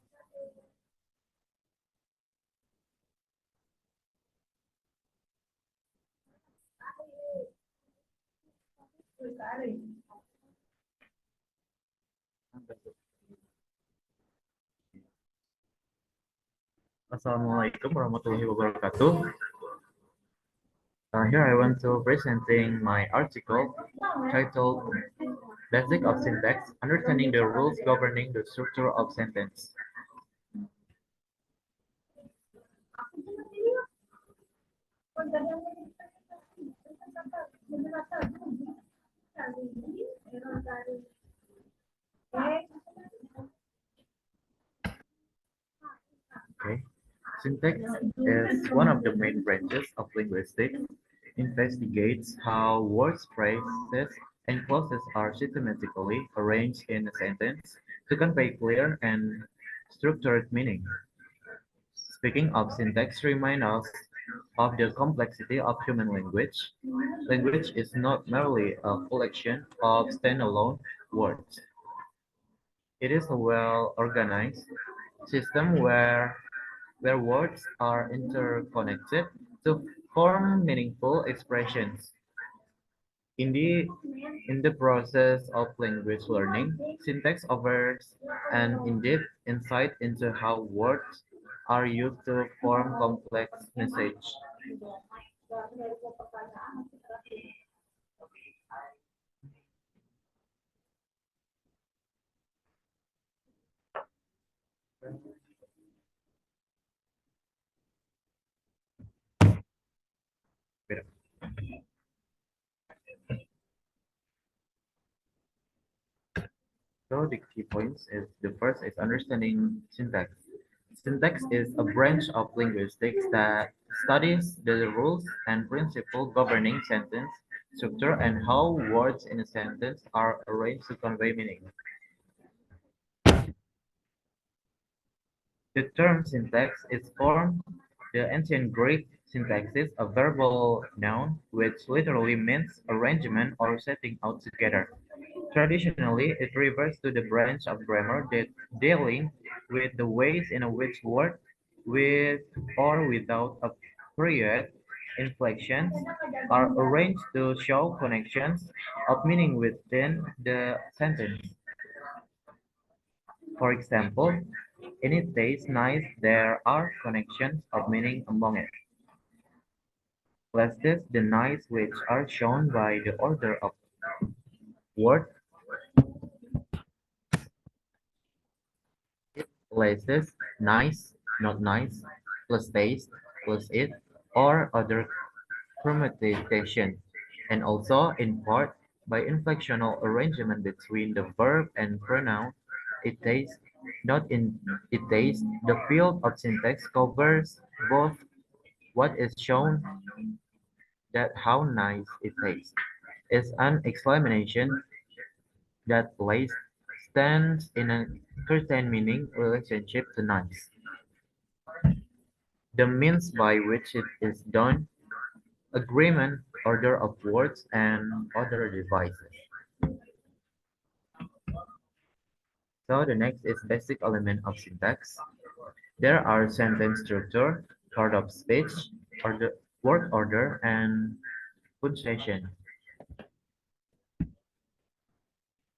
Assalamualaikum warahmatullahi wabarakatuh. Here I want to presenting my article titled Basic of Syntax, Understanding the Rules Governing the Structure of Sentence. Okay. Syntax is one of the main branches of linguistics, investigates how words, phrases, and clauses are systematically arranged in a sentence to convey clear and structured meaning. Speaking of syntax reminds us of the complexity of human language. Language is not merely a collection of standalone words. It is a well-organized system where words are interconnected to form meaningful expressions. In the in the process of language learning, syntax offers an in-depth insight into how words are used to form complex message. So the key points is the first is understanding syntax. Syntax is a branch of linguistics that studies the rules and principles governing sentence structure and how words in a sentence are arranged to convey meaning. The term syntax is from the ancient Greek syntaxis, a verbal noun which literally means arrangement or setting out together. Traditionally, it refers to the branch of grammar that dealing with the ways in which words, with or without a period, inflections, are arranged to show connections of meaning within the sentence. For example, in it tastes nice, there are connections of meaning among it. Places the nice which are shown by the order of word places nice, not nice, plus taste, plus it, or other permutation, and also in part by inflectional arrangement between the verb and pronoun. It tastes, not in it tastes. The field of syntax covers both what is shown that how nice it tastes is an explanation that lays stands in a certain meaning relationship to nice, the means by which it is done, agreement, order of words, and other devices. So the next is basic element of syntax. There are sentence structure, part of speech, order, word order, and punctuation.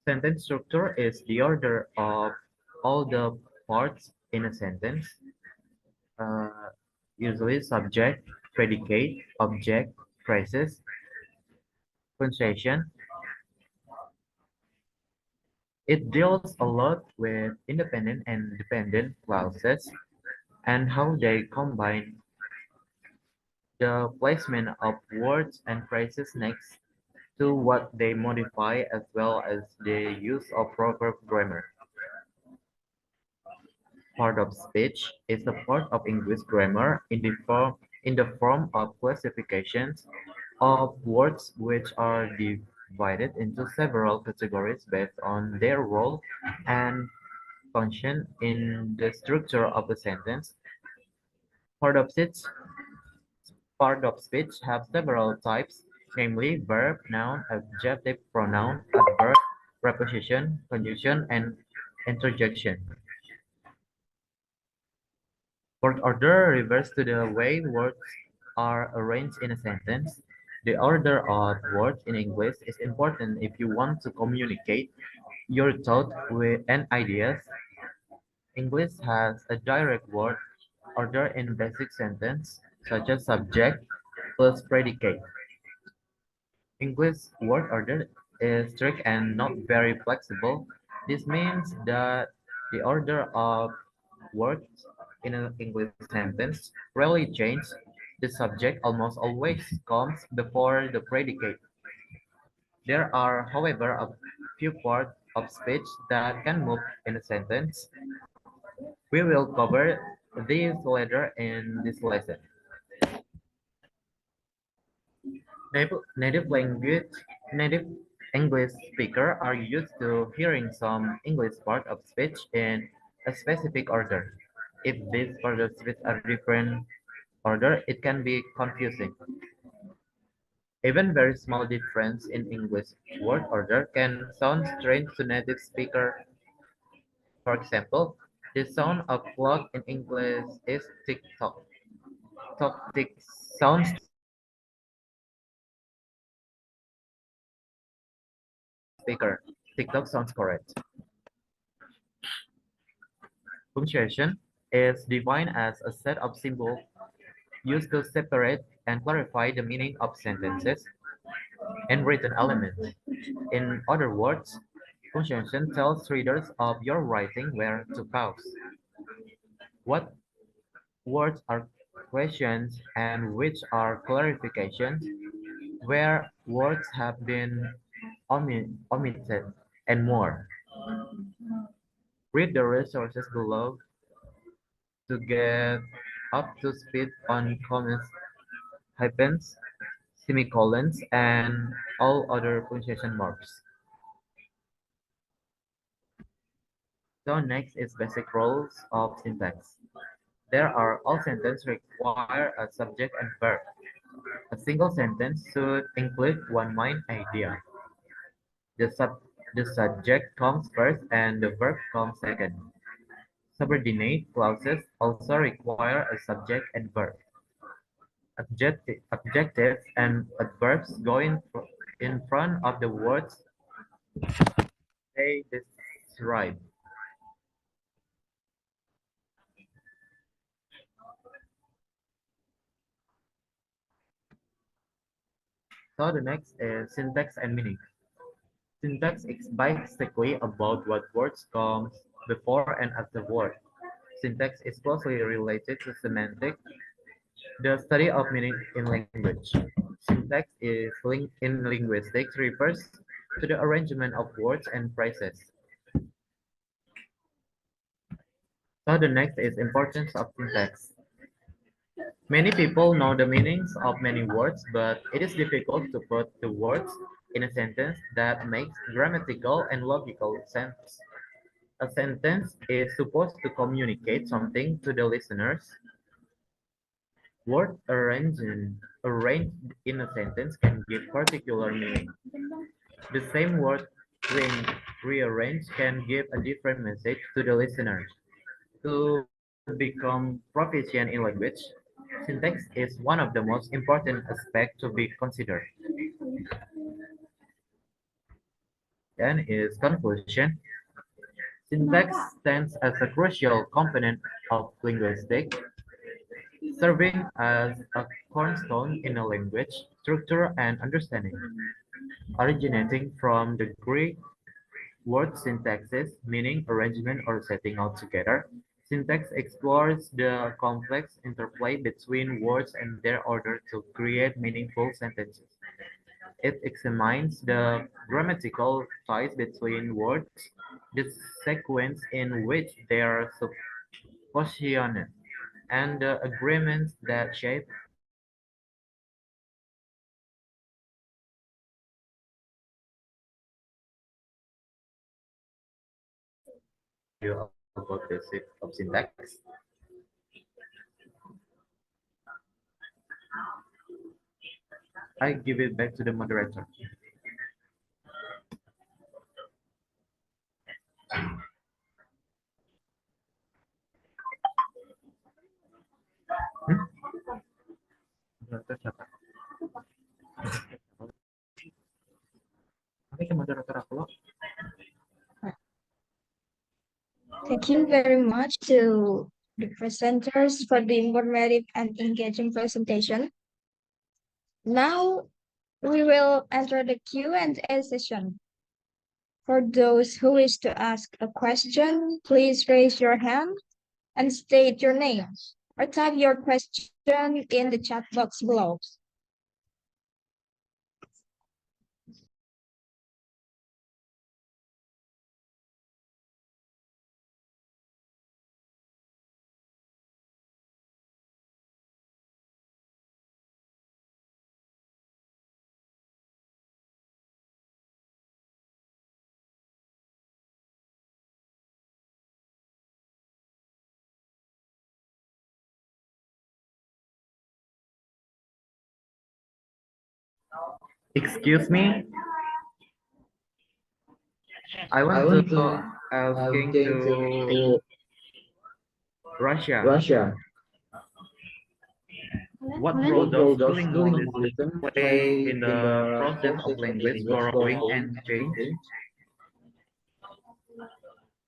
Sentence structure is the order of all the parts in a sentence, uh, usually subject, predicate, object, phrases, punctuation. It deals a lot with independent and dependent clauses and how they combine the placement of words and phrases next to what they modify as well as the use of proper grammar. Part of speech is a part of English grammar in the form of classifications of words which are divided into several categories based on their role and function in the structure of a sentence. Part of speech Part of speech have several types, namely verb, noun, adjective, pronoun, adverb, preposition, conjunction, and interjection. Word order refers to the way words are arranged in a sentence. The order of words in English is important if you want to communicate your thought and ideas. English has a direct word order in basic sentence, such as subject plus predicate. English word order is strict and not very flexible. This means that the order of words in an English sentence rarely changes. The subject almost always comes before the predicate. There are, however, a few parts of speech that can move in a sentence. We will cover these later in this lesson. Native English speakers are used to hearing some English part of speech in a specific order. If these part of speech are different order, it can be confusing. Even very small difference in English word order can sound strange to native speaker. For example, the sound of clock in English is tick tock. Tock tick sounds strange to a native speaker. TikTok sounds correct. Punctuation is defined as a set of symbols used to separate and clarify the meaning of sentences and written elements. In other words, punctuation tells readers of your writing where to pause, what words are questions and which are clarifications, where words have been omitted, and more. Read the resources below to get up to speed on commas, hyphens, semicolons, and all other punctuation marks. So next is basic rules of syntax. There are all sentences require a subject and verb. A single sentence should include one main idea. The, sub, the subject comes first and the verb comes second. Subordinate clauses also require a subject and verb. Adjectives and adverbs go in front of the words they describe. So the next is syntax and meaning. Syntax is basically about what words come before and after word. Syntax is closely related to semantics, the study of meaning in language. Syntax in linguistics refers to the arrangement of words and phrases. So the next is importance of syntax. Many people know the meanings of many words, but it is difficult to put the words in a sentence that makes grammatical and logical sense. A sentence is supposed to communicate something to the listeners. Words arranged in a sentence can give particular meaning. The same word when rearranged can give a different message to the listener. To become proficient in language, syntax is one of the most important aspects to be considered. Then is conclusion. Syntax stands as a crucial component of linguistics, serving as a cornerstone in a language structure and understanding. Originating from the Greek word syntaxis, meaning arrangement or setting out together, syntax explores the complex interplay between words and their order to create meaningful sentences. It examines the grammatical ties between words, the sequence in which they are positioned, and the agreements that shape you about the of syntax. I give it back to the moderator. Hmm? Moderator siapa? Oke, ke moderator aku loh. Thank you very much to the presenters for the informative and engaging presentation. Now we will enter the Q&A session. For those who wish to ask a question, please raise your hand and state your name or type your question in the chat box below. Excuse me, I I want want to to asking asking to to Russia. Russia. What role What does role does bilingualism bilingualism play play in in the the process of process of language language borrowing borrowing and and change? change?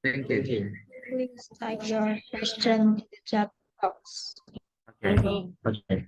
Thank Thank you. you. Please type your question in the chat box. Okay. Okay.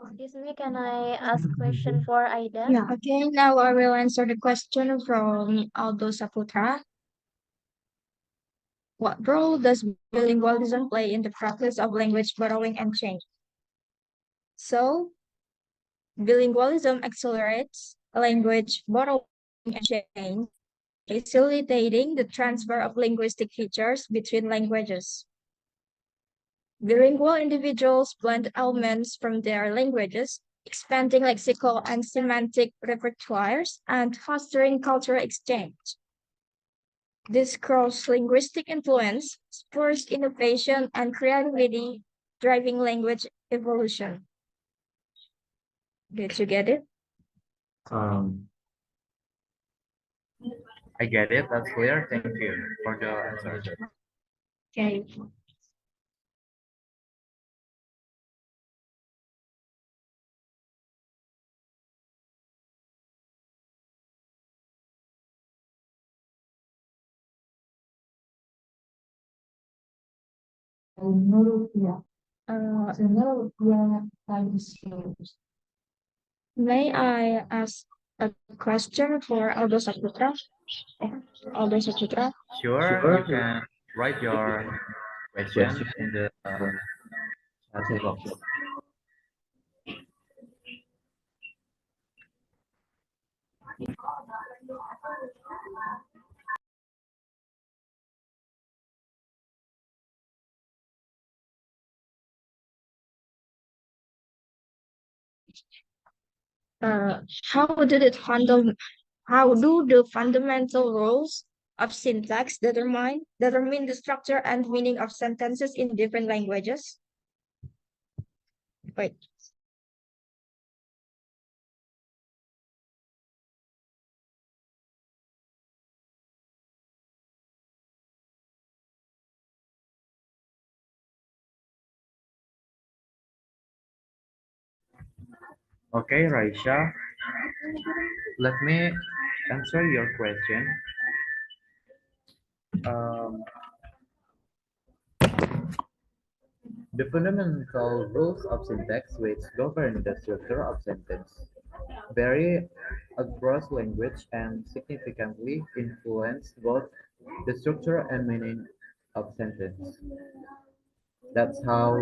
Excuse me, can I ask question for Aida? Yeah, okay, now I will answer the question from Aldo Saputra. What role does bilingualism play in the process of language borrowing and change? So, bilingualism accelerates language borrowing and change, facilitating the transfer of linguistic features between languages. Bilingual individuals blend elements from their languages, expanding lexical and semantic repertoires and fostering cultural exchange. This cross-linguistic influence spurs innovation and creativity, driving language evolution. Did you get it? Um, I get it. That's clear. Thank you for the answer. Okay. Uh, may I ask a question for Aldo Saputra? Aldo Saputra? Sure, you can write your question in the chat box. Uh, how do the fundam how do the fundamental rules of syntax determine the structure and meaning of sentences in different languages? Wait. Okay, Raisha, let me answer your question. Um, the fundamental rules of syntax which govern the structure of sentence vary across language and significantly influence both the structure and meaning of sentence. That's how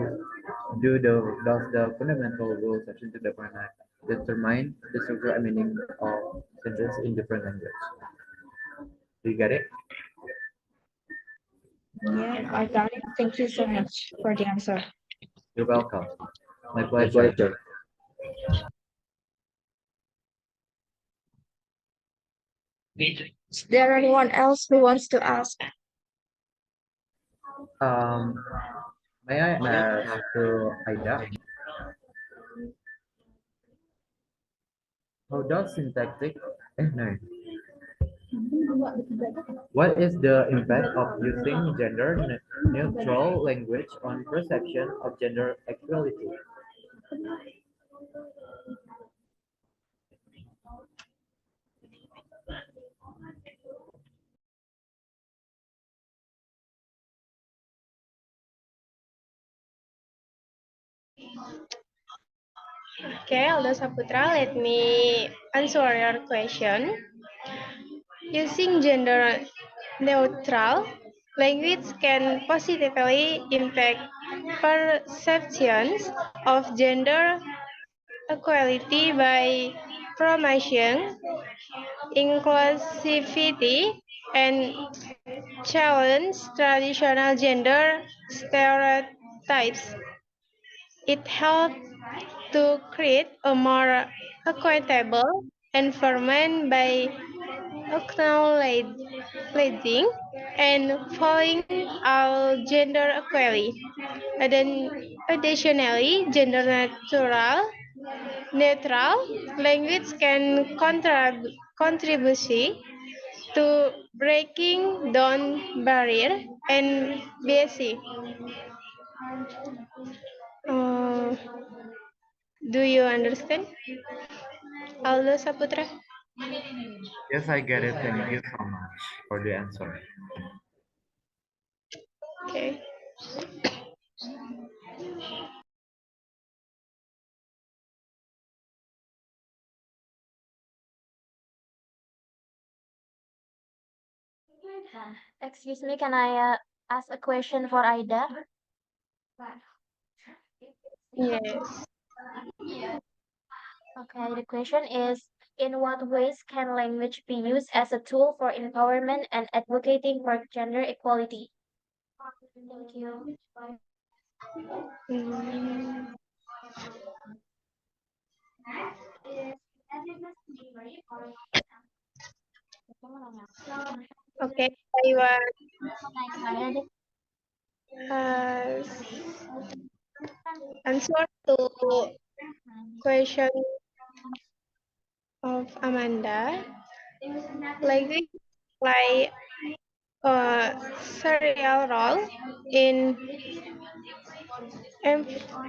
does the fundamental rules of syntax determine the structure and meaning of sentence in different language. Do you get it? Yeah, I got it. Thank you so much for the answer. You're welcome. My pleasure. Is there anyone else who wants to ask? Um, may I ask to Aida, how does syntactic, no, what is the impact of using gender neutral language on perception of gender equality? Okay, Aldo Saputra, let me answer your question. Using gender neutral language can positively impact perceptions of gender equality by promoting inclusivity and challenge traditional gender stereotypes. It helps to create a more equitable environment by acknowledging and following all gender equality. Additionally, gender neutral language can contribute to breaking down barrier and bias. Uh, do you understand, Aldo Saputra? Yes, I get it. Thank you so much for the answer. Okay. Excuse me, can I ask a question for Ida? Yes. Okay, the question is, in what ways can language be used as a tool for empowerment and advocating for gender equality? Thank you. Mm, okay, I will uh, answer to question of Amanda. Language play a serial role in em-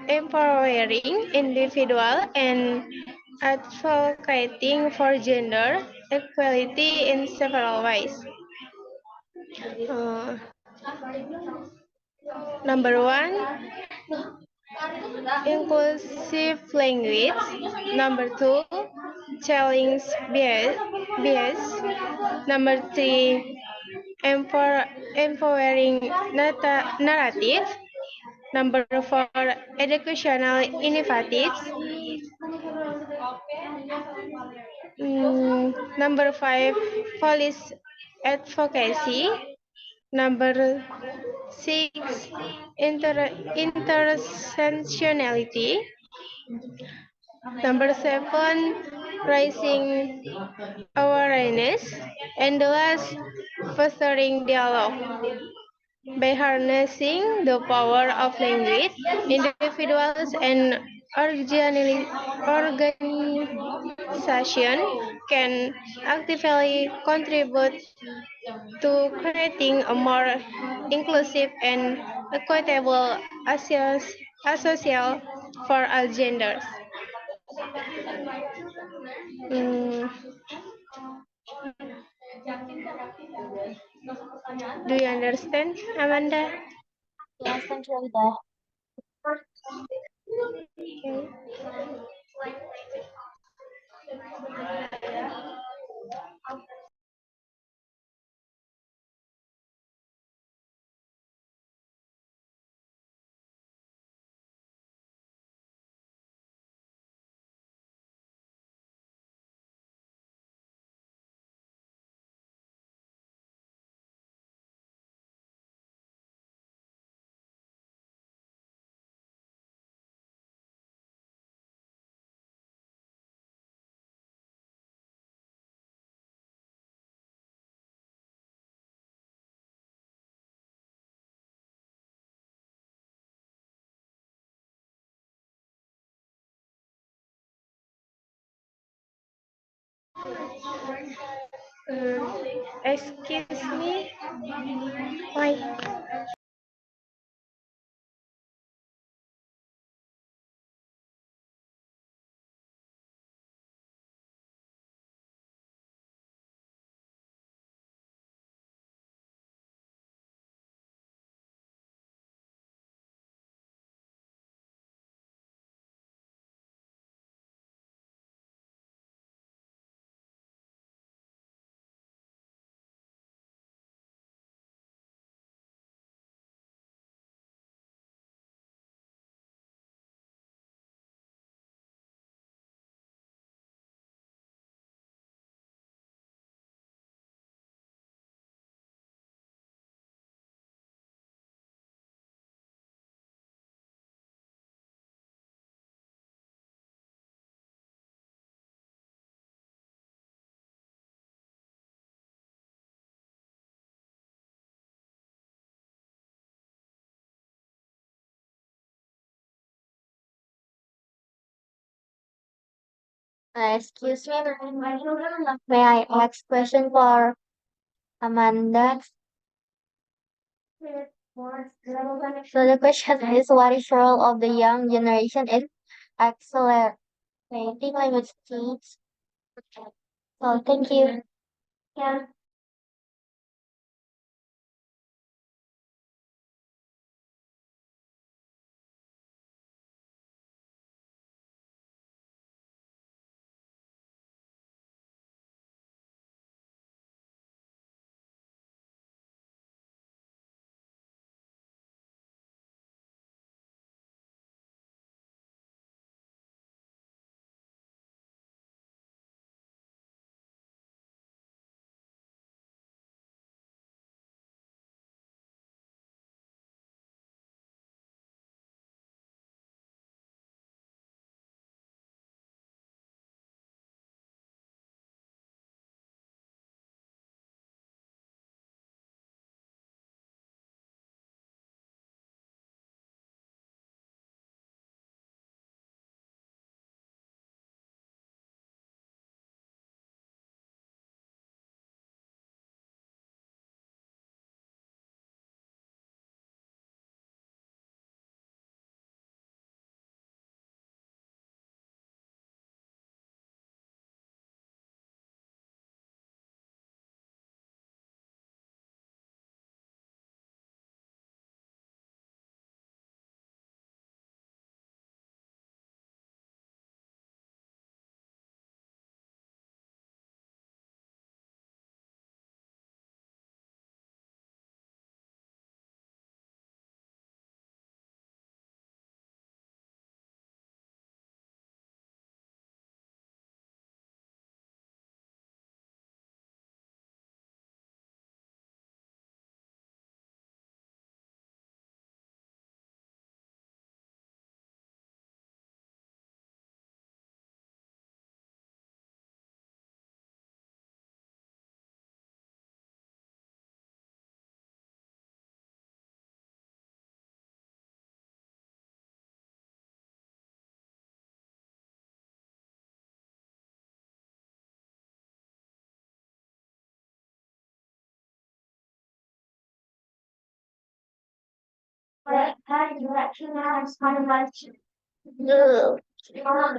empowering individual and advocating for gender equality in several ways. Uh, Number one, inclusive language. Number two, challenge bias. Number three, empowering narrative. Number four, educational initiatives. Number five, police advocacy. Number six, intersectionality. Number seven, raising awareness. And the last, fostering dialogue. By harnessing the power of language, individuals and organizations can actively contribute to creating a more inclusive and equitable social for all genders. Mm, do you understand, Amanda? Yes, thank you, Ida. Okay. Excuse me. Why? Excuse me, may I ask question for Amanda? So the question is, what is the role of the young generation in accelerating language speech? So thank you. Yeah.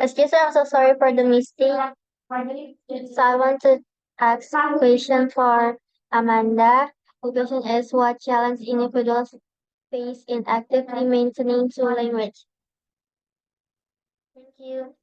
Excuse me, I'm so sorry for the mistake. So I want to ask a question for Amanda. The question is, what challenge individuals face in actively maintaining two language? Thank you.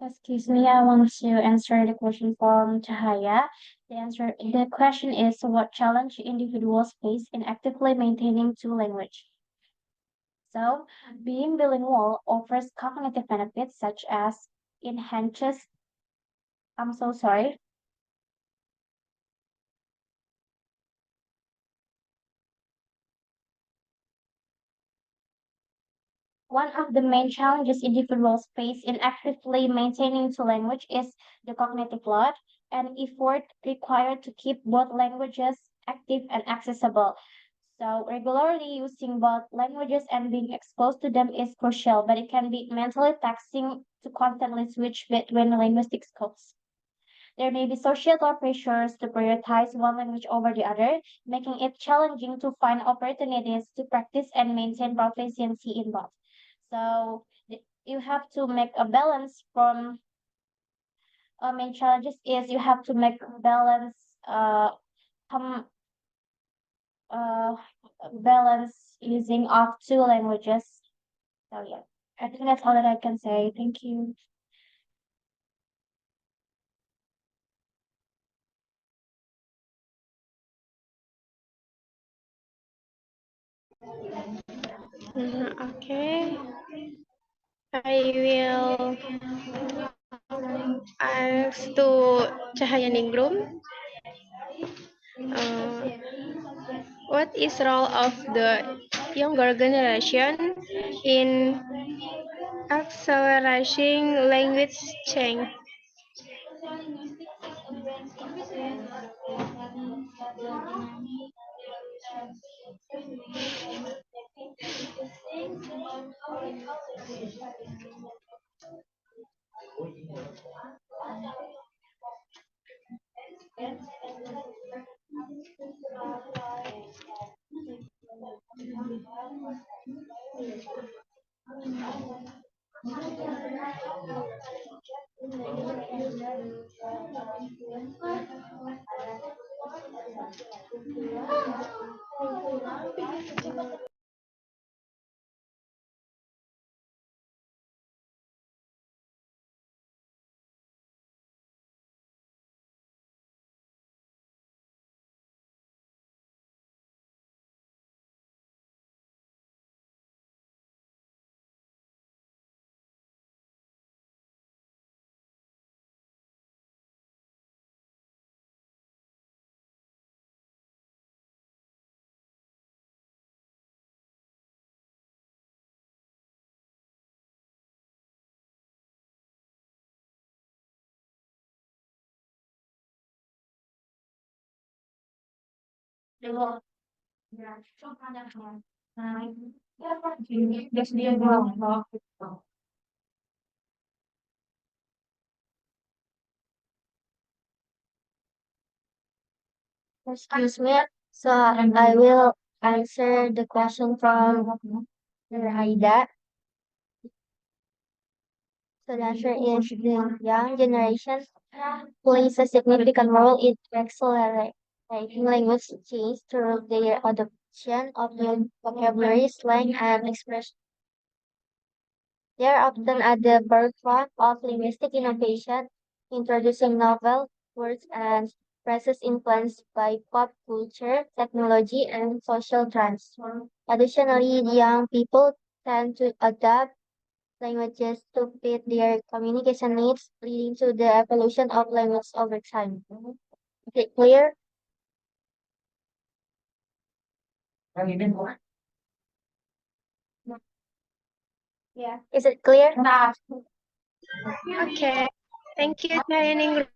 Excuse me, I want to answer the question from Cahaya. The question is, what challenge individuals face in actively maintaining two language? So, being bilingual offers cognitive benefits such as enhances, I'm so sorry. One of the main challenges individuals face in actively maintaining two language is the cognitive load and effort required to keep both languages active and accessible. So regularly using both languages and being exposed to them is crucial, but it can be mentally taxing to constantly switch between linguistic scopes. There may be societal pressures to prioritize one language over the other, making it challenging to find opportunities to practice and maintain proficiency in both. So you have to make a balance from main challenges is you have to make a balance com, uh, balance using of two languages. So yeah, I think that's all that I can say. Thank you. Okay, I will ask to Cahaya Ningrum. Uh, what is role of the younger generation in accelerating language change? Excuse me. So I will answer the question from Raida. So the answer is the young generation plays a significant role in accelerating language change through their adoption of new vocabulary, slang, and expression. They are often at the forefront of linguistic innovation, introducing novel words and phrases influenced by pop culture, technology, and social trends. Additionally, young people tend to adapt languages to fit their communication needs, leading to the evolution of language over time. Is it clear? Yeah. Is it clear? Okay. Thank you, dining room.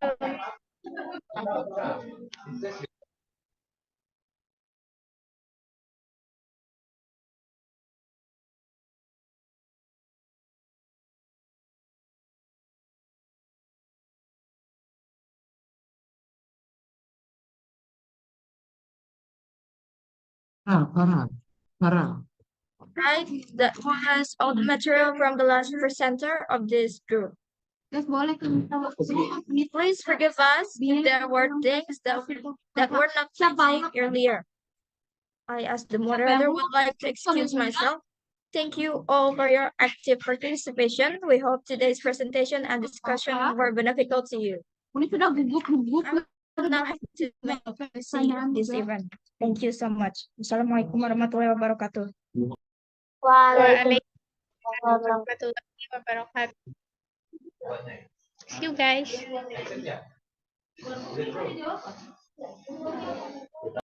Right? That was all the material from the last presenter of this group. Please forgive us. There were things that were not mentioned earlier. I, as the moderator, would like to excuse myself. Thank you all for your active participation. We hope today's presentation and discussion were beneficial to you. I will now have to make this event. Thank you so much. Assalamualaikum warahmatullahi wabarakatuh. Waalaikumsalam. Waalaikumsalam warahmatullahi wabarakatuh. See you guys.